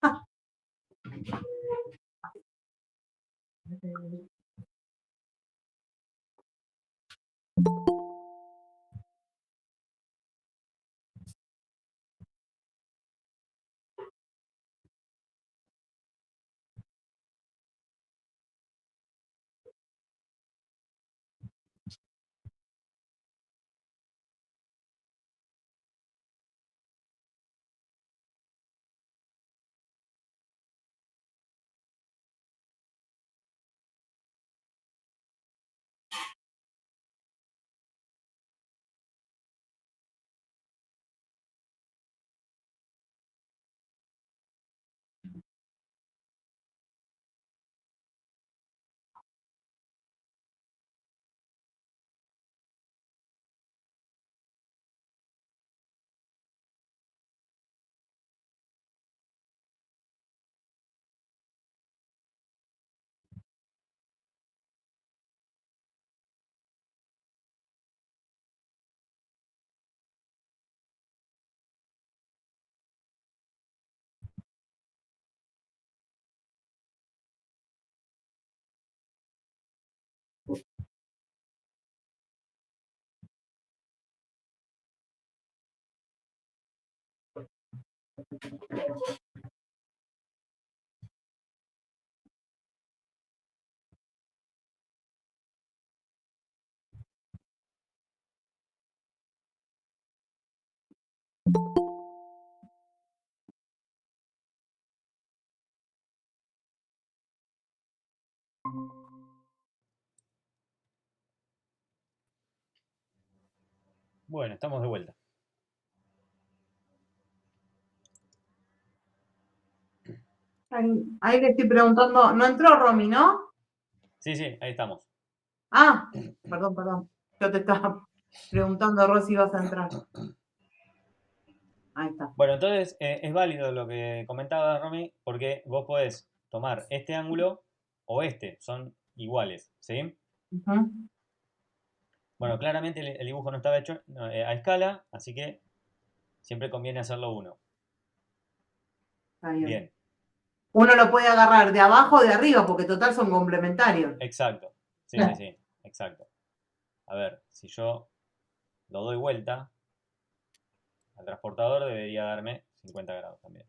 Bueno, estamos de vuelta. Ahí le estoy preguntando, no entró Romy, ¿no? Sí, ahí estamos. Ah, perdón. Yo te estaba preguntando, Rosy, si ibas a entrar. Ahí está. Bueno, entonces es válido lo que comentaba Romy, porque vos podés tomar este ángulo o este, son iguales, ¿sí? Ujú. Bueno, claramente el dibujo no estaba hecho a escala, así que siempre conviene hacerlo uno. Está bien. Bien, Uno lo puede agarrar de abajo o de arriba, porque total son complementarios. exacto. Sí, Claro. sí, exacto. A ver, si yo lo doy vuelta, al transportador debería darme 50 grados también.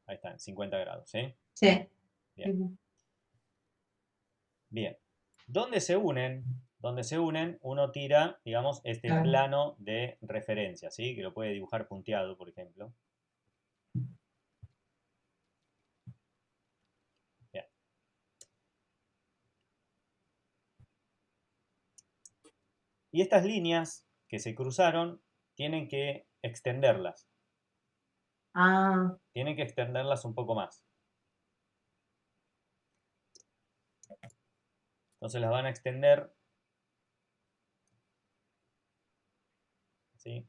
Ahí están, 50 grados, ¿sí? Sí. Bien. Bien. Donde se unen, uno tira, digamos, este Claro. plano de referencia, ¿sí? Que lo puede dibujar punteado, por ejemplo. Bien. Y estas líneas que se cruzaron tienen que extenderlas. Ah, Tienen que extenderlas un poco más. Entonces las van a extender, ¿sí?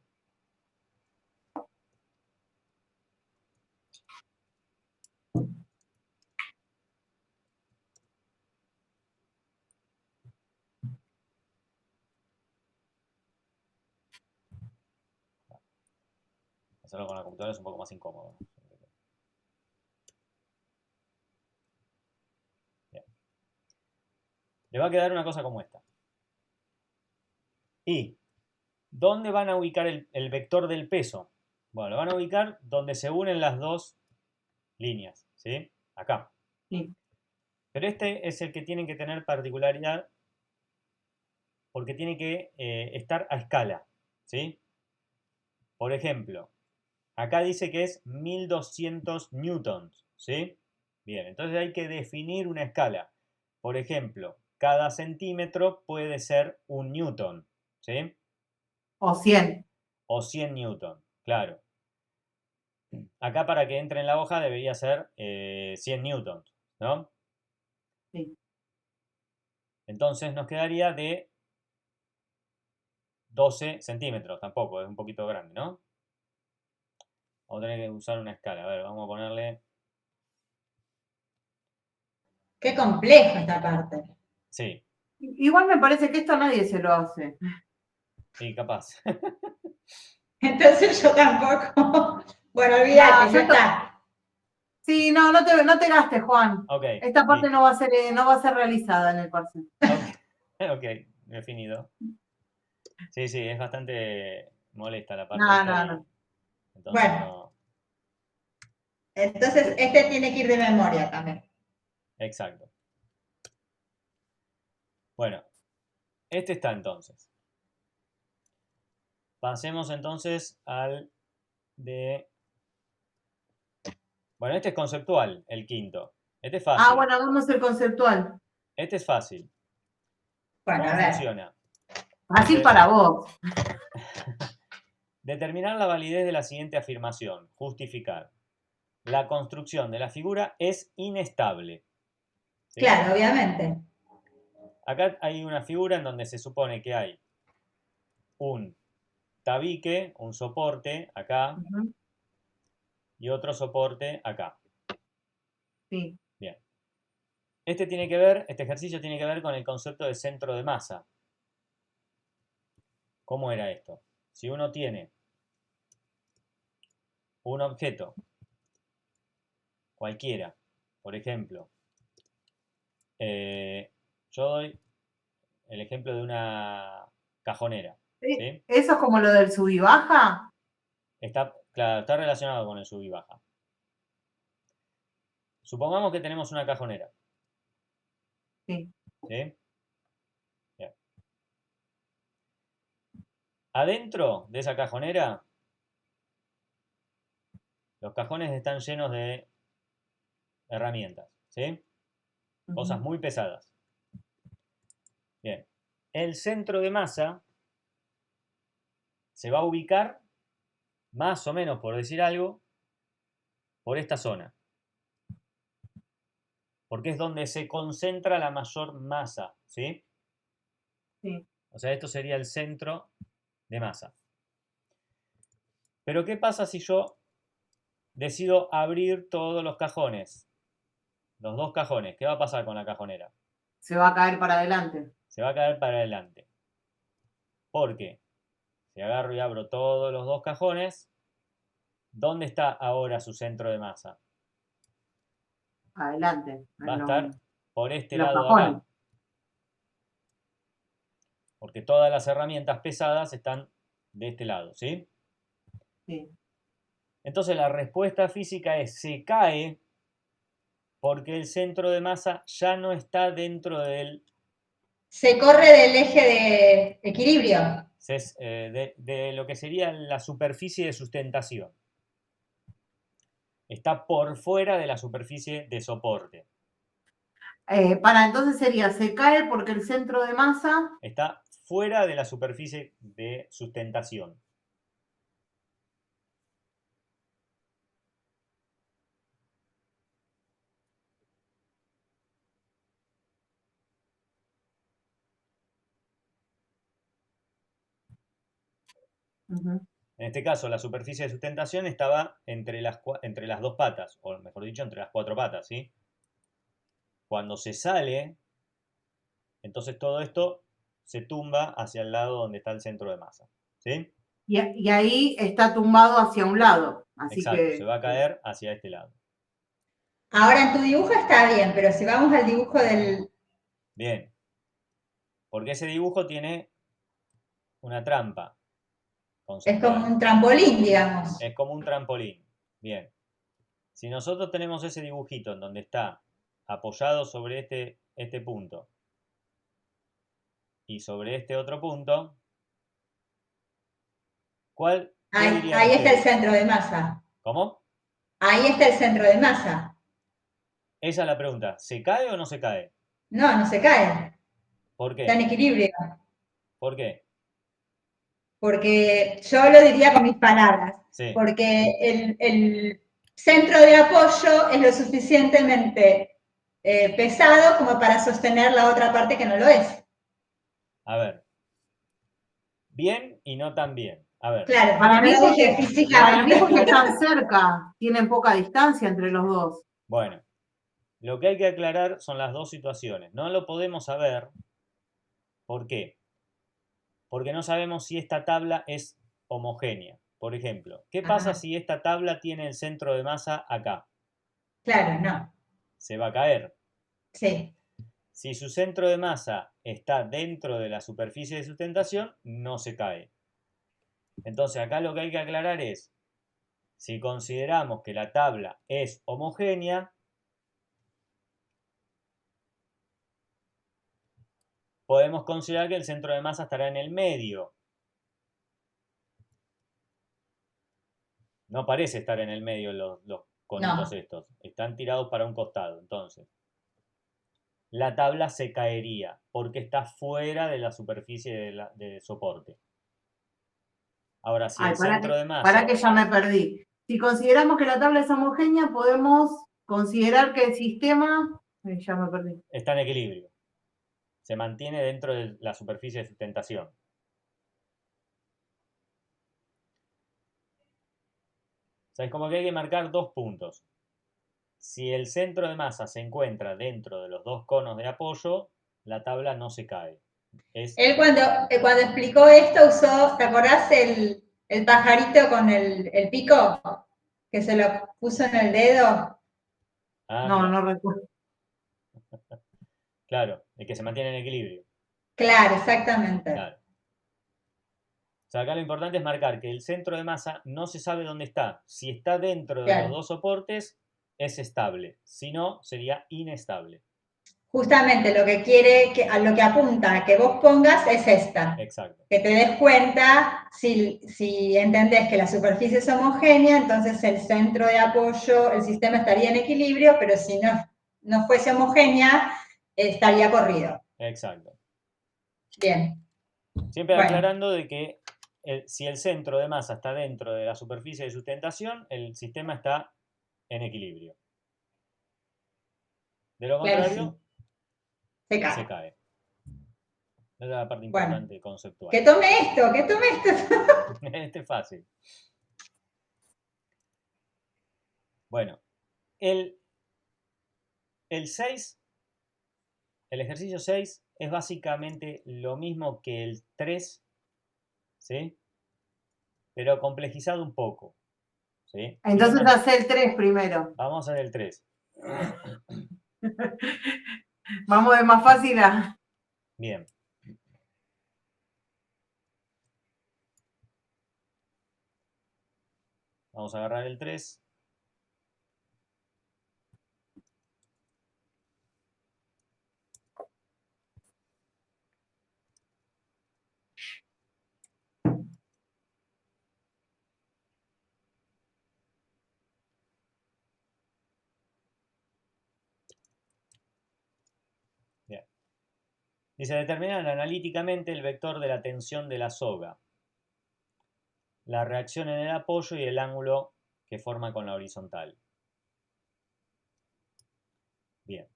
Hacerlo con la computadora es un poco más incómodo, ¿no? Bien. Le va a quedar una cosa como esta. ¿Y dónde van a ubicar el vector del peso? Bueno, lo van a ubicar donde se unen las dos líneas, ¿sí? Acá. sí. Pero este es el que tienen que tener particularidad porque tiene que estar a escala, ¿sí? Por ejemplo, acá dice que es 1200 newtons, ¿sí? Bien, entonces hay que definir una escala. Por ejemplo, cada centímetro puede ser un newton, ¿sí? O 100. O 100 newton, claro. Acá para que entre en la hoja debería ser 100 newtons, ¿no? Sí. Entonces nos quedaría de 12 centímetros, tampoco, es un poquito grande, ¿no? Vamos a tener que usar una escala. A ver, vamos a ponerle... Qué complejo esta parte. Sí, Igual me parece que esto nadie se lo hace. sí, capaz. Entonces yo tampoco. Bueno, olvídate, ya está. Sí, no te gastes, Juan. Ok, Esta parte listo. no va a ser realizada en el parcial. Ok, ok, definido. Sí, sí, es bastante molesta la parte esta y No. entonces Bueno, no... entonces este tiene que ir de memoria también. Exacto. Bueno, este está entonces. Pasemos entonces al de... Bueno, este es conceptual, el quinto. Este es Ah, fácil. bueno, vamos al conceptual. Este es fácil. Bueno, ¿Cómo a ver. funciona? Fácil para vos. Determinar la validez de la siguiente afirmación. Justificar. La construcción de la figura es inestable. ¿Sí? Claro, obviamente. Acá hay una figura en donde se supone que hay un tabique, un soporte acá Ujú, y otro soporte acá. sí. Bien. Este ejercicio tiene que ver con el concepto de centro de masa. ¿Cómo era esto? Si uno tiene un objeto, cualquiera, por ejemplo, yo doy el ejemplo de una cajonera, ¿sí? ¿Eso es como lo del sub y baja? Claro, está relacionado con el sub y baja. Supongamos que tenemos una cajonera, Sí. ¿sí? Bien. Adentro de esa cajonera, los cajones están llenos de herramientas, ¿sí? Cosas Ujú. muy pesadas. Bien. El centro de masa se va a ubicar, más o menos por decir algo, por esta zona. Porque es donde se concentra la mayor masa, ¿sí? Sí. O sea, esto sería el centro de masa. Pero ¿qué pasa si yo decido abrir todos los cajones? Los dos cajones. ¿Qué va a pasar con la cajonera? Se va a caer para adelante. Se va a caer para adelante. Porque si agarro y abro todos los dos cajones, ¿dónde está ahora su centro de masa? Adelante. Va a estar por este Los lado de cajones. acá. Porque todas las herramientas pesadas están de este lado, ¿sí? Sí. Entonces la respuesta física es se cae porque el centro de masa ya no está dentro del... Se corre del eje de equilibrio. de lo que sería la superficie de sustentación. Está por fuera de la superficie de soporte. Para entonces sería, se cae porque el centro de masa, Está fuera de la superficie de sustentación. ujú, En este caso, la superficie de sustentación estaba entre las dos patas, o mejor dicho, entre las cuatro patas, ¿sí? Cuando se sale, entonces todo esto se tumba hacia el lado donde está el centro de masa, ¿sí? y ahí está tumbado hacia un lado. Así Exacto, se que, va a caer hacia este lado. Ahora en tu dibujo está bien, pero si vamos al dibujo del... Bien, porque ese dibujo tiene una trampa Es como conceptual. un trampolín, digamos. Es como un trampolín. Bien, si nosotros tenemos ese dibujito en donde está apoyado sobre este punto, y sobre este otro punto, ¿qué Ahí, dirían ahí está el ustedes? centro de masa. ¿Cómo? Ahí está el centro de masa. Esa es la pregunta. ¿Se cae o no se cae? No, no se cae. ¿Por Está en qué? equilibrio. ¿Por qué? Porque yo lo diría con mis palabras. Sí. Porque el centro de apoyo es lo suficientemente pesado como para sostener la otra parte que no lo es. A ver. Bien y no tan bien. A ver. Claro, porque Para no mí lo dije porque, para mí físicamente. porque están cerca, tienen poca distancia entre los dos. Bueno, lo que hay que aclarar son las dos situaciones. No lo podemos saber. ¿Por qué? Porque no sabemos si esta tabla es homogénea. Por ejemplo, ¿qué pasa Ajá. si esta tabla tiene el centro de masa acá? Claro, no. Se va a caer. Sí. Si su centro de masa está dentro de la superficie de sustentación, no se cae. Entonces acá lo que hay que aclarar es, si consideramos que la tabla es homogénea, podemos considerar que el centro de masa estará en el medio. No parece estar en el medio los conitos No. estos. Están tirados para un costado. Entonces, la tabla se caería porque está fuera de la superficie de soporte. Ahora, si Ay, el centro de para masa... que ya me perdí. Si consideramos que la tabla es homogénea, podemos considerar que el sistema. Ay, ya me perdí. está en equilibrio. Se mantiene dentro de la superficie de sustentación. O sea, es como que hay que marcar dos puntos. Si el centro de masa se encuentra dentro de los dos conos de apoyo, la tabla no se cae. Él cuando explicó esto usó, ¿te acordás el pajarito con el pico? Que se lo puso en el dedo. Ah, No, mira, no recuerdo. claro, el que se mantiene en equilibrio. Claro, exactamente. Claro. O sea, acá lo importante es marcar que el centro de masa no se sabe dónde está. Si está dentro de los Claro. dos soportes, es estable. Si no, sería inestable. Justamente lo que quiere, a lo que apunta a que vos pongas es esta. Exacto. Que te des cuenta, si entendés que la superficie es homogénea, entonces el centro de apoyo, el sistema estaría en equilibrio, pero si no fuese homogénea, estaría corrido. Exacto. Bien. Siempre Bueno, aclarando de que si el centro de masa está dentro de la superficie de sustentación, el sistema está en equilibrio. De lo clarísimo. contrario, Se se cae. cae. Esa es la parte Bueno, importante conceptual. que tome esto, que tome esto. Este es fácil. Bueno, el 6, el ejercicio 6 es básicamente lo mismo que el 3, ¿sí? Pero complejizado un poco, ¿sí? Entonces hace el 3 primero. Vamos a hacer el 3. Vamos de más fácil a. Bien. Vamos a agarrar el 3. Bien. Dice, determinar analíticamente el vector de la tensión de la soga, la reacción en el apoyo y el ángulo que forma con la horizontal. Bien.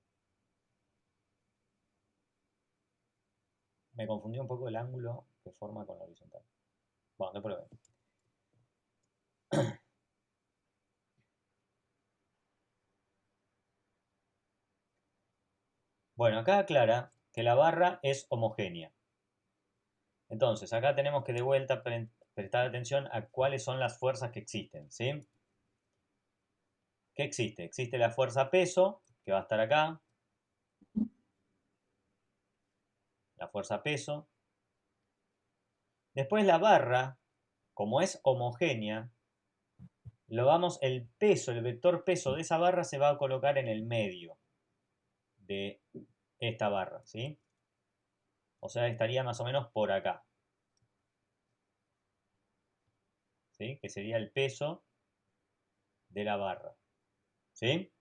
Me confundí un poco el ángulo que forma con la horizontal. Bueno, después lo vemos. Bueno, acá aclara que la barra es homogénea. Entonces, acá tenemos que de vuelta prestar atención a cuáles son las fuerzas que existen, ¿sí? ¿Qué existe? Existe la fuerza peso, que va a estar acá. La fuerza peso. Después la barra, como es homogénea, el peso, el vector peso de esa barra se va a colocar en el medio de esta barra, ¿sí? O sea, estaría más o menos por acá. ¿Sí? Que sería el peso de la barra. ¿Sí?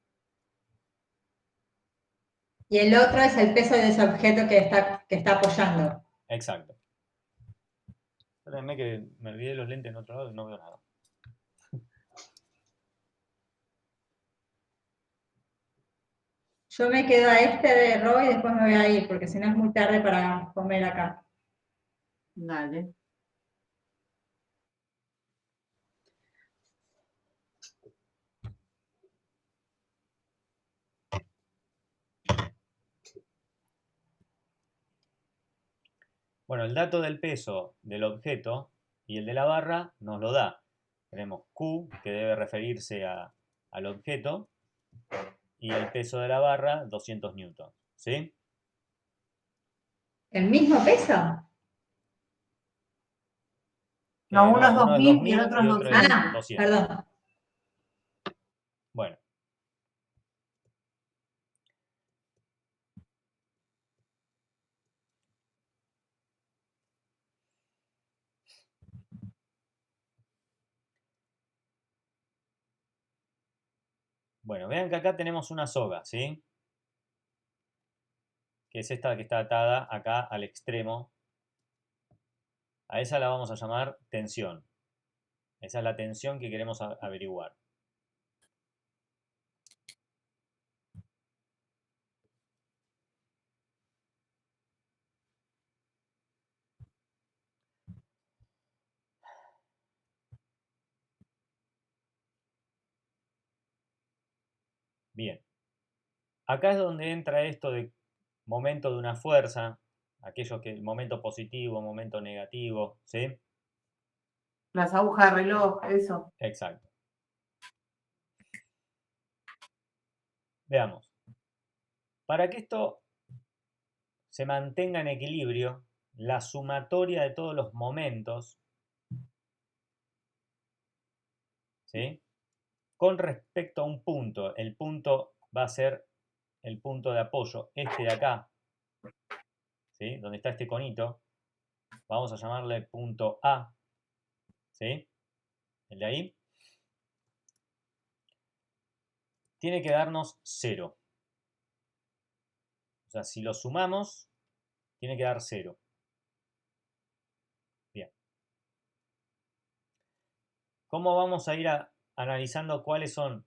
Y el otro es el peso de ese objeto que está apoyando. Exacto. Espérenme que me olvidé los lentes en otro lado y no veo nada. Yo me quedo a este de Rob y después me voy a ir, porque si no es muy tarde para comer acá. Dale. Bueno, el dato del peso del objeto y el de la barra nos lo da. Tenemos Q, que debe referirse al objeto, y el peso de la barra, 200 newtons. ¿Sí? ¿El mismo peso? No, uno es uno es 2000 y el 2000 otro y es otro es 200. 200. Perdón. Bueno. Bueno, vean que acá tenemos una soga, ¿sí? Que es esta que está atada acá al extremo. A esa la vamos a llamar tensión. Esa es la tensión que queremos averiguar. Bien. Acá es donde entra esto de momento de una fuerza, aquellos que el momento positivo, momento negativo, ¿sí? Las agujas de reloj, eso. Exacto. Veamos. Para que esto se mantenga en equilibrio, la sumatoria de todos los momentos, ¿sí? Con respecto a un punto, el punto va a ser el punto de apoyo, este de acá, ¿sí? Donde está este conito, vamos a llamarle punto A, ¿sí? El de ahí. Tiene que darnos 0. O sea, si lo sumamos, tiene que dar 0. Bien. ¿Cómo vamos a ir analizando cuáles son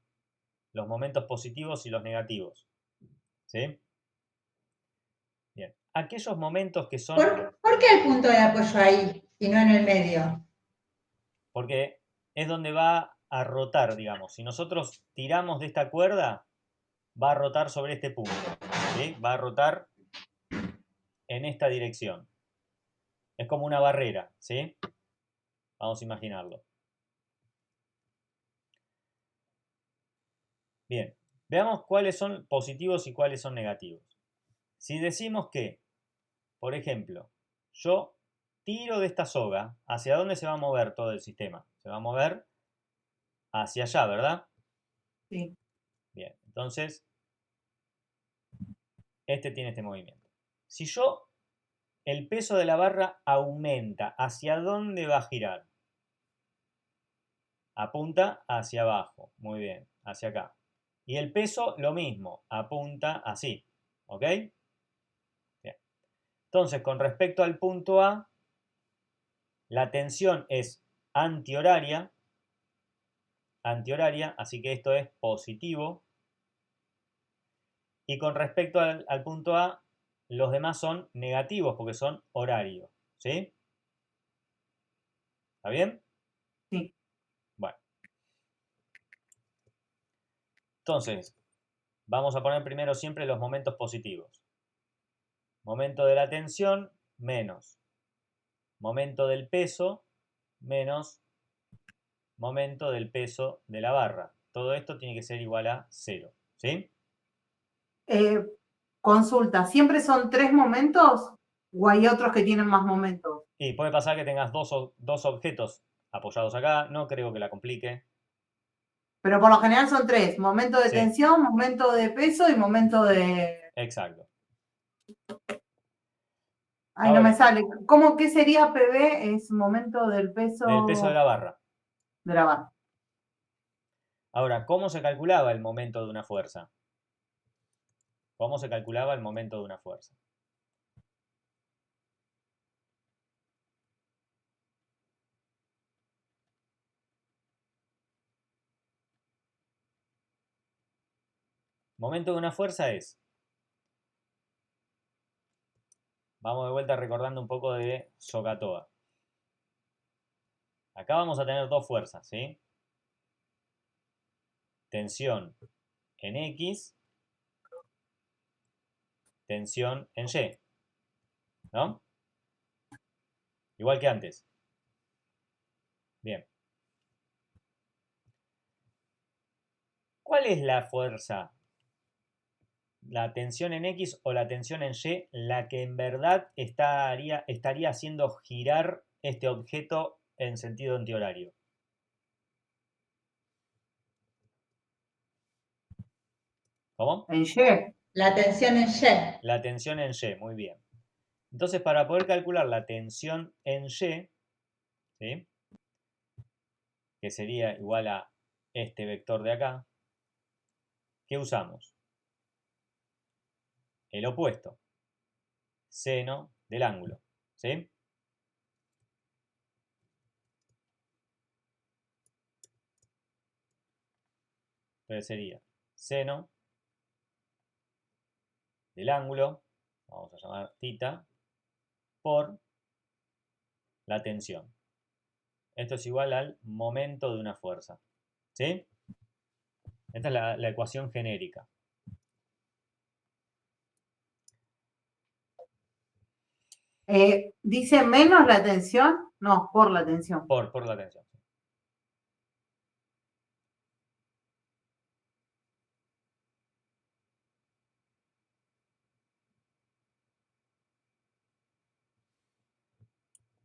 los momentos positivos y los negativos? ¿Sí? Bien. Aquellos momentos que son... ¿Por qué el punto de apoyo ahí y no en el medio? Porque es donde va a rotar, digamos. Si nosotros tiramos de esta cuerda, va a rotar sobre este punto. ¿Sí? Va a rotar en esta dirección. Es como una barrera, ¿sí? Vamos a imaginarlo. Bien, veamos cuáles son positivos y cuáles son negativos. Si decimos que, por ejemplo, yo tiro de esta soga, ¿hacia dónde se va a mover todo el sistema? Se va a mover hacia allá, ¿verdad? Sí. Bien, entonces, este tiene este movimiento. Si yo, el peso de la barra aumenta, ¿hacia dónde va a girar? Apunta hacia abajo, muy bien, hacia acá. Y el peso, lo mismo, apunta así, ¿ok? Bien. Entonces, con respecto al punto A, la tensión es antihoraria, así que esto es positivo. Y con respecto al punto A, los demás son negativos porque son horarios, ¿sí? ¿Está bien? Sí. Bueno. Entonces, vamos a poner primero siempre los momentos positivos. Momento de la tensión, menos. Momento del peso, menos momento del peso de la barra. Todo esto tiene que ser igual a 0, ¿sí? Consulta, ¿siempre son 3 momentos o hay otros que tienen más momentos? Y puede pasar que tengas dos objetos apoyados acá, no creo que la complique. Pero por lo general son 3, momento de Sí. tensión, momento de peso y momento de... Exacto. Ay, no Ahora, me sale. ¿Cómo qué sería PB? Es momento del peso del peso de la barra. de la barra. Ahora, ¿cómo se calculaba el momento de una fuerza? ¿Cómo se calculaba el momento de una fuerza? Momento de una fuerza es, vamos de vuelta recordando un poco de SOHCAHTOA. Acá vamos a tener dos fuerzas, ¿sí? Tensión en X, tensión en Y, ¿no? Igual que antes. Bien. ¿Cuál es la fuerza? ¿La tensión en X o la tensión en Y la que en verdad estaría haciendo girar este objeto en sentido antihorario? ¿Cómo? En Y. La tensión en Y. La tensión en Y, muy bien. Entonces, para poder calcular la tensión en Y, ¿sí? Que sería igual a este vector de acá, ¿qué usamos? El opuesto, seno del ángulo, ¿sí? Entonces sería seno del ángulo, vamos a llamar θ, por la tensión. Esto es igual al momento de una fuerza, ¿sí? Esta es la ecuación genérica. ¿Dice menos la tensión? No, por la tensión. Por la tensión.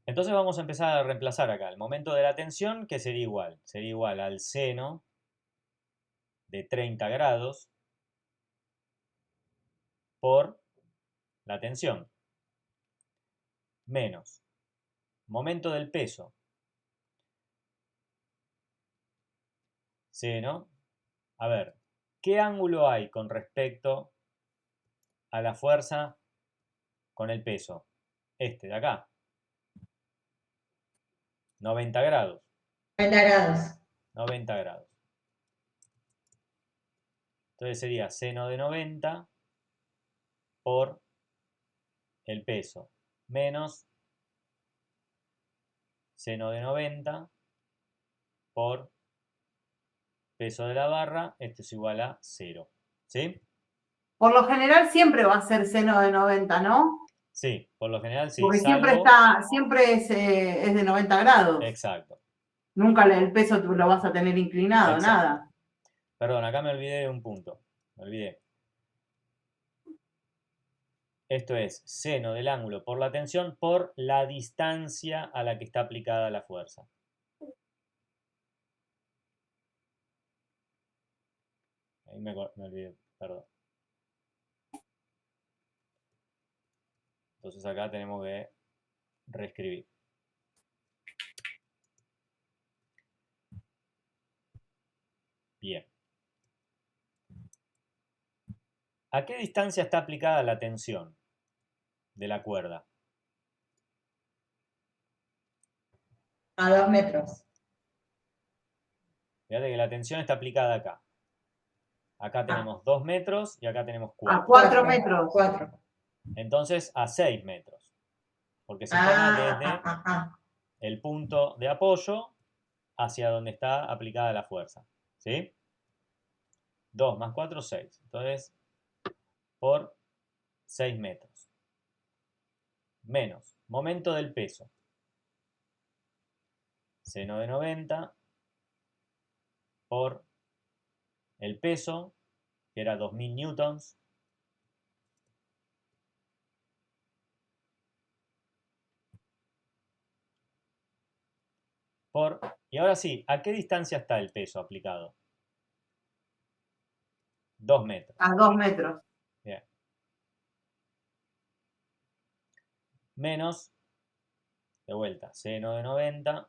Entonces vamos a empezar a reemplazar acá el momento de la tensión, que sería igual al seno de 30 grados por la tensión, menos momento del peso, seno, a ver, ¿qué ángulo hay con respecto a la fuerza con el peso? Este de acá, 90 grados, 90 grados. 90 grados. Entonces sería seno de 90 por el peso, menos seno de 90 por peso de la barra, esto es igual a 0. ¿Sí? Por lo general siempre va a ser seno de 90, ¿no? Sí, por lo general sí, Porque salvo... siempre es de 90 grados. Exacto, Nunca el peso tú lo vas a tener inclinado, exacto. nada. Perdón, acá me olvidé de un punto. Me olvidé. Esto es seno del ángulo por la tensión por la distancia a la que está aplicada la fuerza. Ahí me olvidé, perdón. Entonces acá tenemos que reescribir. Bien. ¿A qué distancia está aplicada la tensión de la cuerda? A 2 metros. Fíjate que la tensión está aplicada acá. Acá tenemos 2 metros y acá tenemos A 4. 4 metros. 4. Entonces a 6 metros. Porque se toma desde Ah. el punto de apoyo hacia donde está aplicada la fuerza. ¿Sí? 2 más 4, 6. Entonces, por 6 metros. Menos momento del peso. Seno de 90 por el peso, que era 2000 newtons, por... Y ahora sí, ¿a qué distancia está el peso aplicado? 2 metros. A 2 metros. Bien. menos, de vuelta, seno de 90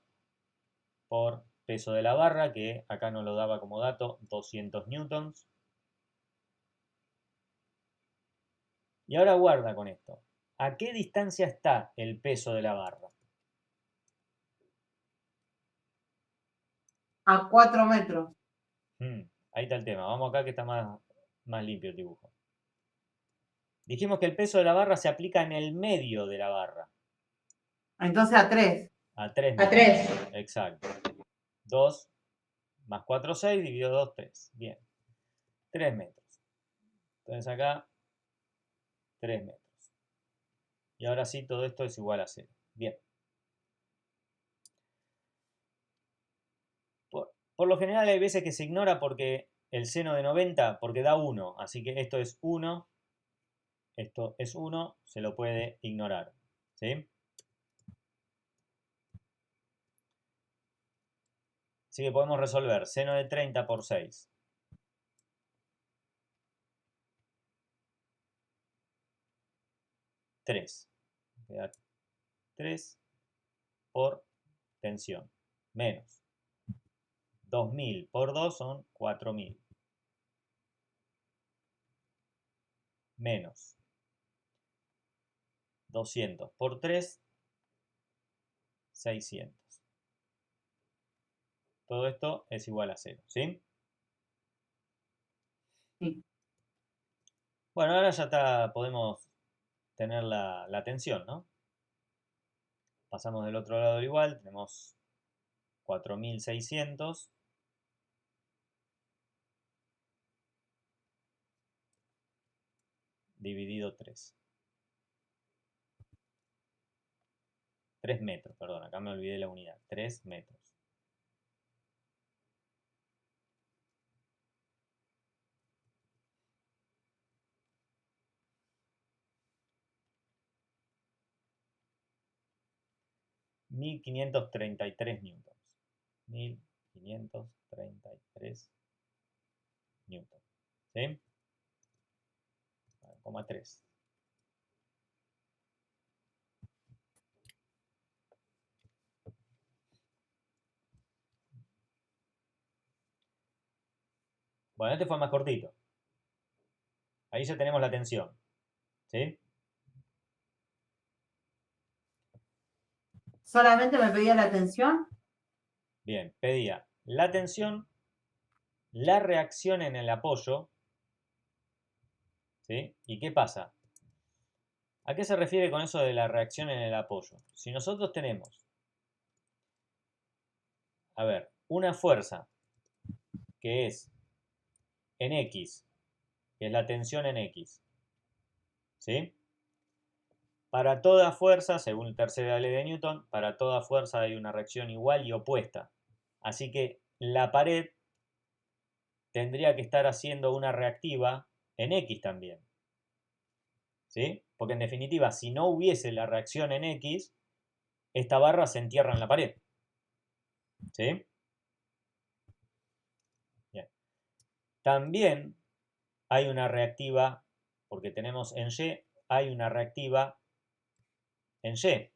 por peso de la barra, que acá nos lo daba como dato, 200 newtons. Y ahora guarda con esto. ¿A qué distancia está el peso de la barra? A 4 metros. Ahí está el tema. Vamos acá que está más limpio el dibujo. Dijimos que el peso de la barra se aplica en el medio de la barra. Entonces a 3. A 3 A metros. 3. Exacto. 2 más 4, 6, dividido 2, 3. Bien. 3 metros. Entonces acá, 3 metros. Y ahora sí, todo esto es igual a 0. Bien. Por lo general hay veces que se ignora porque el seno de 90, porque da 1. Así que esto es 1. Esto es 1. Se lo puede ignorar. ¿Sí? Así que podemos resolver seno de 30 por 6. 3. Queda 3 por tensión. Menos. 2000 por 2 son 4000. Menos. 200 por 3, 600. Todo esto es igual a 0, ¿sí? Sí. Bueno, ahora ya está, podemos tener la tensión, ¿no? Pasamos del otro lado igual, tenemos 4600 dividido 3. 3 metros, perdón, acá me olvidé la unidad. 3 metros. $1533 newtons. 1533 newtons. ¿Sí? 9,3. Bueno, este fue más cortito. Ahí ya tenemos la tensión. ¿Sí? ¿Solamente me pedía la atención? Bien, pedía la tensión, la reacción en el apoyo. ¿Sí? ¿Y qué pasa? ¿A qué se refiere con eso de la reacción en el apoyo? Si nosotros tenemos, a ver, una fuerza que es en X, que es la tensión en X, ¿sí? Para toda fuerza, según la tercera ley de Newton, para toda fuerza hay una reacción igual y opuesta. Así que la pared tendría que estar haciendo una reactiva en X también. ¿Sí? Porque en definitiva, si no hubiese la reacción en X, esta barra se entierra en la pared. ¿Sí? Bien. También hay una reactiva, porque tenemos en Y, hay una reactiva en Y.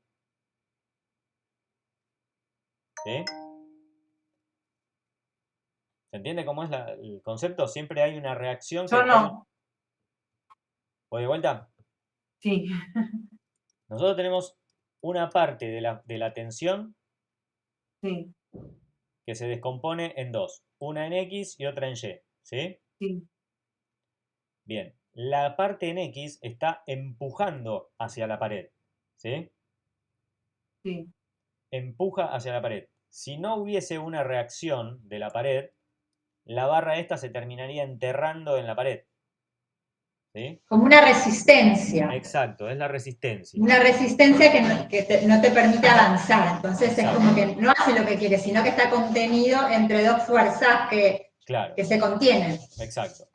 ¿Sí? ¿Se entiende cómo es el concepto? Siempre hay una reacción que... Yo no. ¿Voy de vuelta? Sí. Nosotros tenemos una parte de la tensión Sí. que se descompone en dos. Una en X y otra en Y. ¿Sí? Sí. Bien. La parte en X está empujando hacia la pared. ¿Sí? Sí. Empuja hacia la pared. Si no hubiese una reacción de la pared, la barra esta se terminaría enterrando en la pared. ¿Sí? Como una resistencia. Exacto, es la resistencia. Una resistencia que no te permite avanzar. Entonces Exacto. es como que no hace lo que quiere, sino que está contenido entre dos fuerzas Claro. que se contienen. Exacto.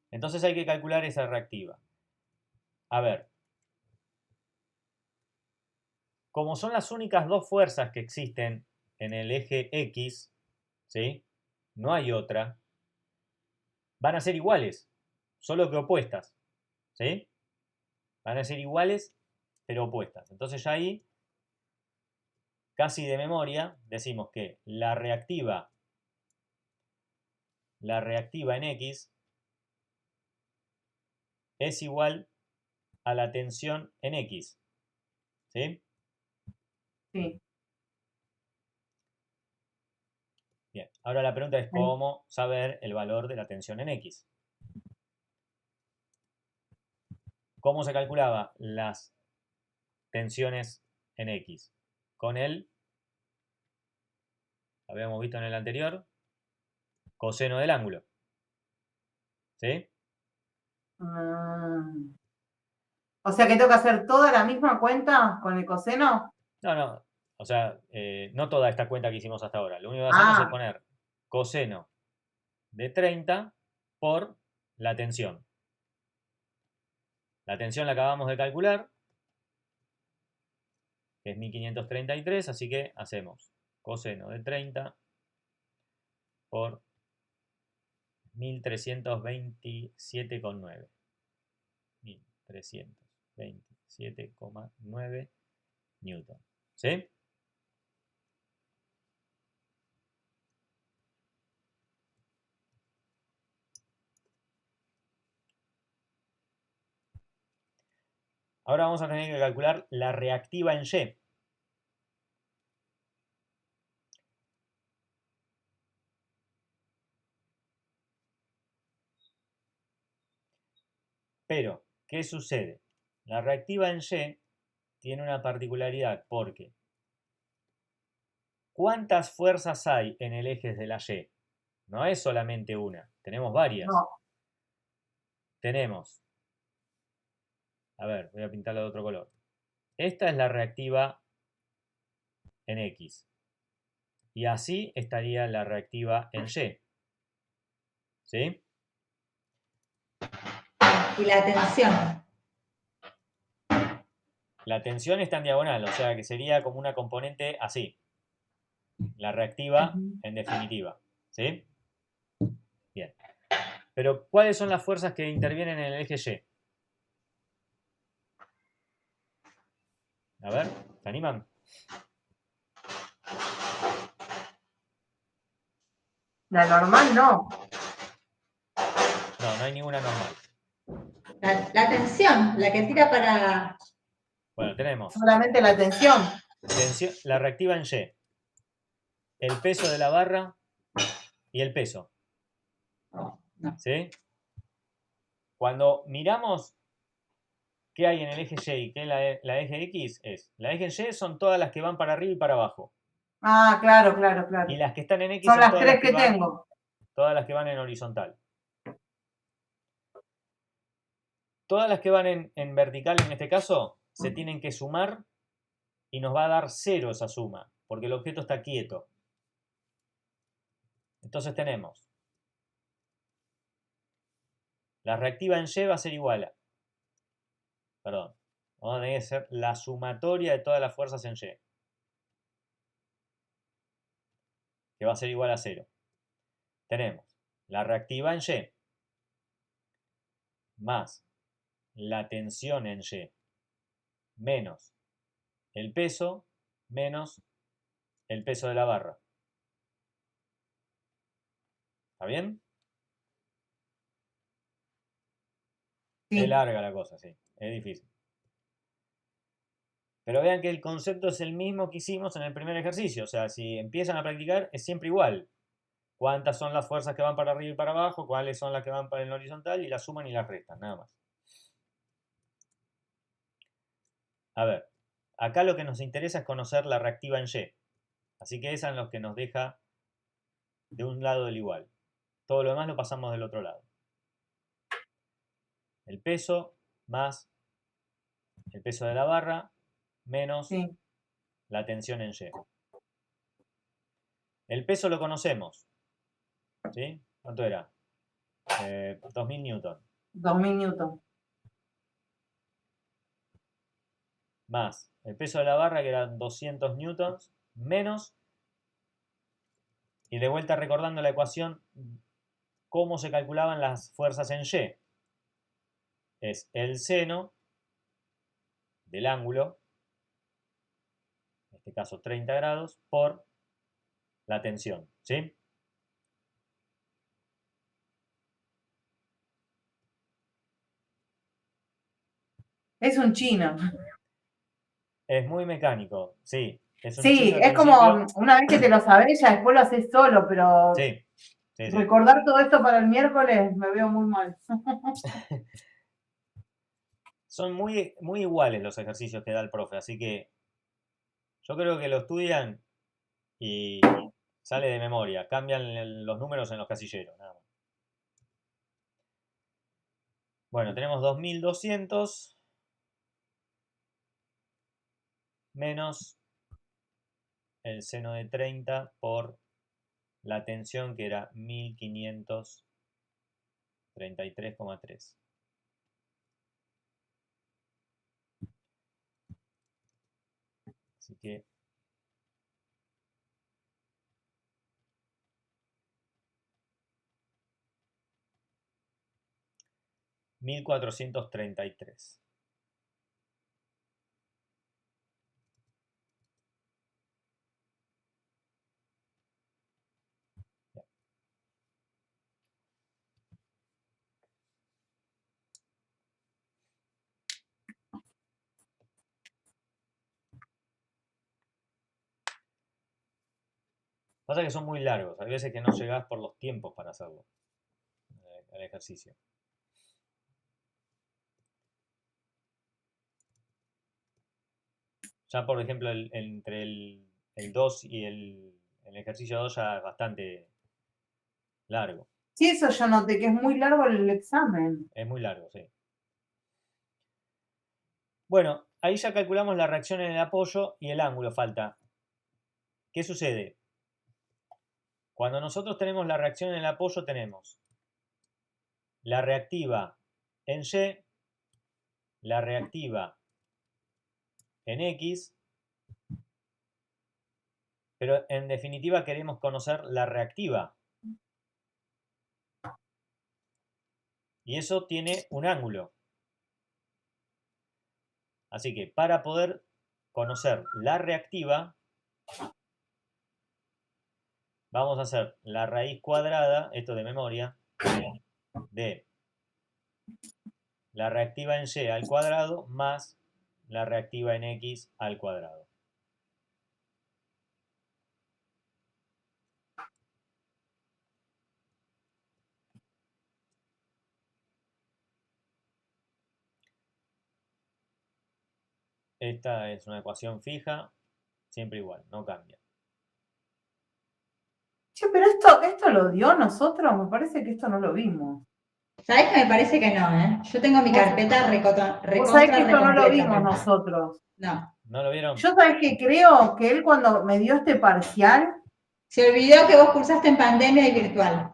Entonces hay que calcular esa reactiva. A ver. Como son las únicas dos fuerzas que existen en el eje X, ¿sí? No hay otra. Van a ser iguales, solo que opuestas. ¿Sí? Van a ser iguales pero opuestas. Entonces ya ahí, casi de memoria, decimos que la reactiva en X es igual a la tensión en X. ¿Sí? Sí. Bien, ahora la pregunta es cómo saber el valor de la tensión en X. ¿Cómo se calculaba las tensiones en X? Con el, habíamos visto en el anterior, coseno del ángulo. ¿Sí? O sea que tengo que hacer toda la misma cuenta con el coseno. No. O sea, no toda esta cuenta que hicimos hasta ahora. Lo único que hacemos es poner coseno de 30 por la tensión. La tensión la acabamos de calcular, que es 1533, así que hacemos coseno de 30 por 1327,9. 1327,9 newton. ¿Sí? Ahora vamos a tener que calcular la reactiva en Y. Pero, ¿qué sucede? La reactiva en Y tiene una particularidad porque ¿cuántas fuerzas hay en el eje de la Y? No es solamente una, tenemos varias. No. Tenemos, a ver, voy a pintarla de otro color. Esta es la reactiva en X. Y así estaría la reactiva en Y. ¿Sí? Y la tensión. La tensión está en diagonal, o sea que sería como una componente así. La reactiva en definitiva. ¿Sí? Bien. Pero, ¿cuáles son las fuerzas que intervienen en el eje Y? A ver, ¿se animan? La normal no. No hay ninguna normal. La tensión, la que tira para... Bueno, tenemos Solamente la tensión. la reactiva en Y, el peso de la barra y el peso. Oh, no. ¿Sí? Cuando miramos qué hay en el eje Y y qué es la eje X, la eje Y son todas las que van para arriba y para abajo. Ah, claro. Y las que están en X Son las todas tres las que van, tengo. todas las que van en horizontal. Todas las que van en vertical, en este caso, se tienen que sumar y nos va a dar 0 esa suma, porque el objeto está quieto. Entonces tenemos, la reactiva en Y va a ser igual a, perdón, vamos a tener que ser la sumatoria de todas las fuerzas en Y, que va a ser igual a 0. Tenemos la reactiva en Y más la tensión en Y menos el peso menos el peso de la barra. ¿Está bien? Sí. Es larga la cosa, sí. Es difícil. Pero vean que el concepto es el mismo que hicimos en el primer ejercicio. O sea, si empiezan a practicar, es siempre igual. ¿Cuántas son las fuerzas que van para arriba y para abajo? ¿Cuáles son las que van para el horizontal? Y las suman y las restan, nada más. A ver, acá lo que nos interesa es conocer la reactiva en Y. Así que esa es lo que nos deja de un lado del igual. Todo lo demás lo pasamos del otro lado. El peso más el peso de la barra menos Sí. la tensión en Y. El peso lo conocemos. ¿Sí? ¿Cuánto era? 2000 newton. 2000 newton. Más el peso de la barra, que eran 200 newtons, menos, y de vuelta recordando la ecuación, cómo se calculaban las fuerzas en Y. Es el seno del ángulo, en este caso 30 grados, por la tensión, ¿sí? Es un chino. Es muy mecánico, sí. Es un Sí, chino al es como principio. una vez que te lo sabés, ya después lo haces solo, pero Sí, sí, sí. recordar todo esto para el miércoles me veo muy mal. Son muy, muy iguales los ejercicios que da el profe, así que yo creo que lo estudian y sale de memoria. Cambian los números en los casilleros, nada más. Bueno, tenemos 2200 menos el seno de 30 por la tensión que era 1533,3. Así que 1433. Pasa que son muy largos, hay veces que no llegás por los tiempos para hacerlo, el ejercicio. Ya por ejemplo, entre el 2 y el ejercicio 2 ya es bastante largo. Sí, eso yo noté, que es muy largo el examen. Es muy largo, sí. Bueno, ahí ya calculamos la reacción en el apoyo y el ángulo falta. ¿Qué sucede? Cuando nosotros tenemos la reacción en el apoyo tenemos la reactiva en Y, la reactiva en X, pero en definitiva queremos conocer la reactiva. Y eso tiene un ángulo. Así que para poder conocer la reactiva, vamos a hacer la raíz cuadrada, esto de memoria, de la reactiva en Y al cuadrado más la reactiva en X al cuadrado. Esta es una ecuación fija, siempre igual, no cambia. Che, pero esto lo dio nosotros, me parece que esto no lo vimos. ¿Sabés que me parece que no, eh? Yo tengo mi Vos- carpeta Vos sabés que recontra, esto no lo recompleta. vimos nosotros. No. ¿No lo vieron? Yo sabés que creo que él cuando me dio este parcial, Se olvidó que vos cursaste en pandemia y virtual.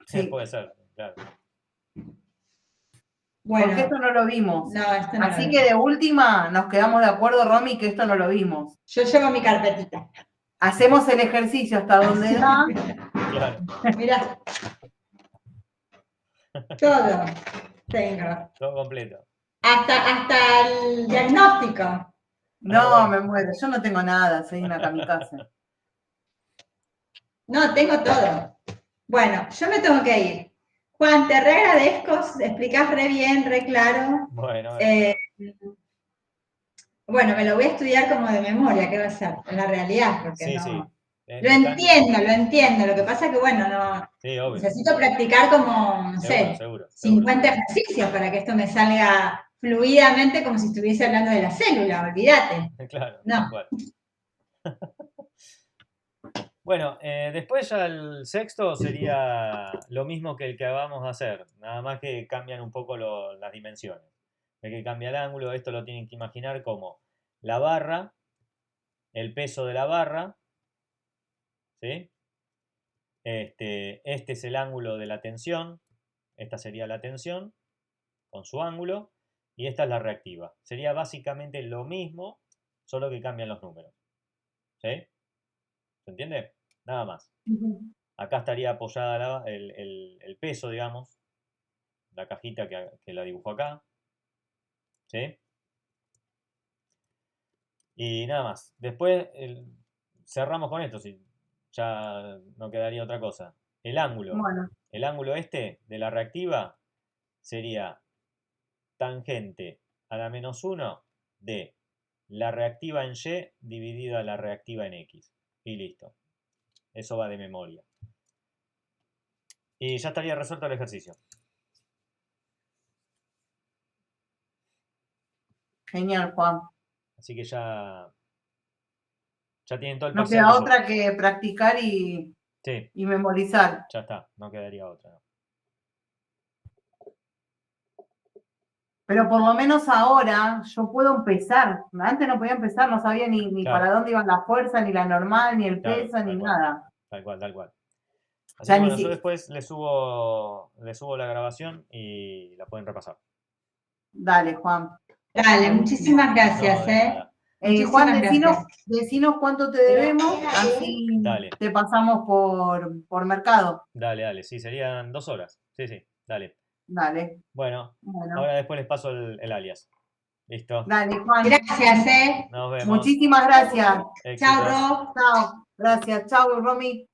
sí, Puede ser, claro. porque Bueno, esto no lo vimos. no, esto no lo Así vi. que de última nos quedamos de acuerdo, Romy, que esto no lo vimos. Yo llevo mi carpetita. Hacemos el ejercicio hasta donde da. Claro, Mirá. Todo tengo. todo completo. Hasta el diagnóstico. No, bueno. me muero, yo no tengo nada, soy una kamikaze. No, tengo todo. Bueno, yo me tengo que ir. Juan, te re agradezco, explicás re bien, re claro. Bueno, Bueno, me lo voy a estudiar como de memoria, ¿qué va a ser? En la realidad, porque sí, no. sí. Es Lo mecánico. entiendo. Lo que pasa es que, bueno, no. Sí, obvio. Necesito practicar como, no Seguro, sé, seguro, seguro. 50 ejercicios para que esto me salga fluidamente como si estuviese hablando de la célula, olvídate. Claro, No. tal cual. Bueno, después ya el sexto sería lo mismo que el que acabamos de hacer, nada más que cambian un poco las dimensiones. El que cambia el ángulo, esto lo tienen que imaginar como la barra, el peso de la barra, ¿sí? Este es el ángulo de la tensión, esta sería la tensión con su ángulo, y esta es la reactiva. Sería básicamente lo mismo, solo que cambian los números. ¿Sí? ¿Se entiende? Nada más. Acá estaría apoyada el peso, digamos, la cajita que la dibujo acá. ¿Sí? Y nada más. Después cerramos con esto, si ya no quedaría otra cosa. El ángulo. Bueno, El ángulo este de la reactiva sería tangente a la -1 de la reactiva en Y dividida la reactiva en X. Y listo. Eso va de memoria. Y ya estaría resuelto el ejercicio. genial, Juan. Así que ya tienen todo el No parcial queda resuelto. otra que practicar y Sí, memorizar. ya está. No quedaría otra. ¿No? Pero por lo menos ahora yo puedo empezar. Antes no podía empezar, no sabía ni Claro. para dónde iban las fuerzas, ni la normal, ni el Claro, peso, ni tal cual. nada. Tal cual, tal cual. O Así sea, que ni bueno, yo si... después le subo la grabación y la pueden repasar. Dale, Juan. Dale, muchísimas No, gracias, de nada. Juan, Muchísimas gracias. decinos cuánto te debemos, así Dale, te pasamos por mercado. dale. Sí, serían 2 horas. Sí, dale. Dale. Bueno, Bueno, ahora después les paso el alias. Listo. dale, Juan. Gracias, Nos vemos. Muchísimas gracias. Chao, Éxitos. Ro. Chao. Gracias. Chao, Romy.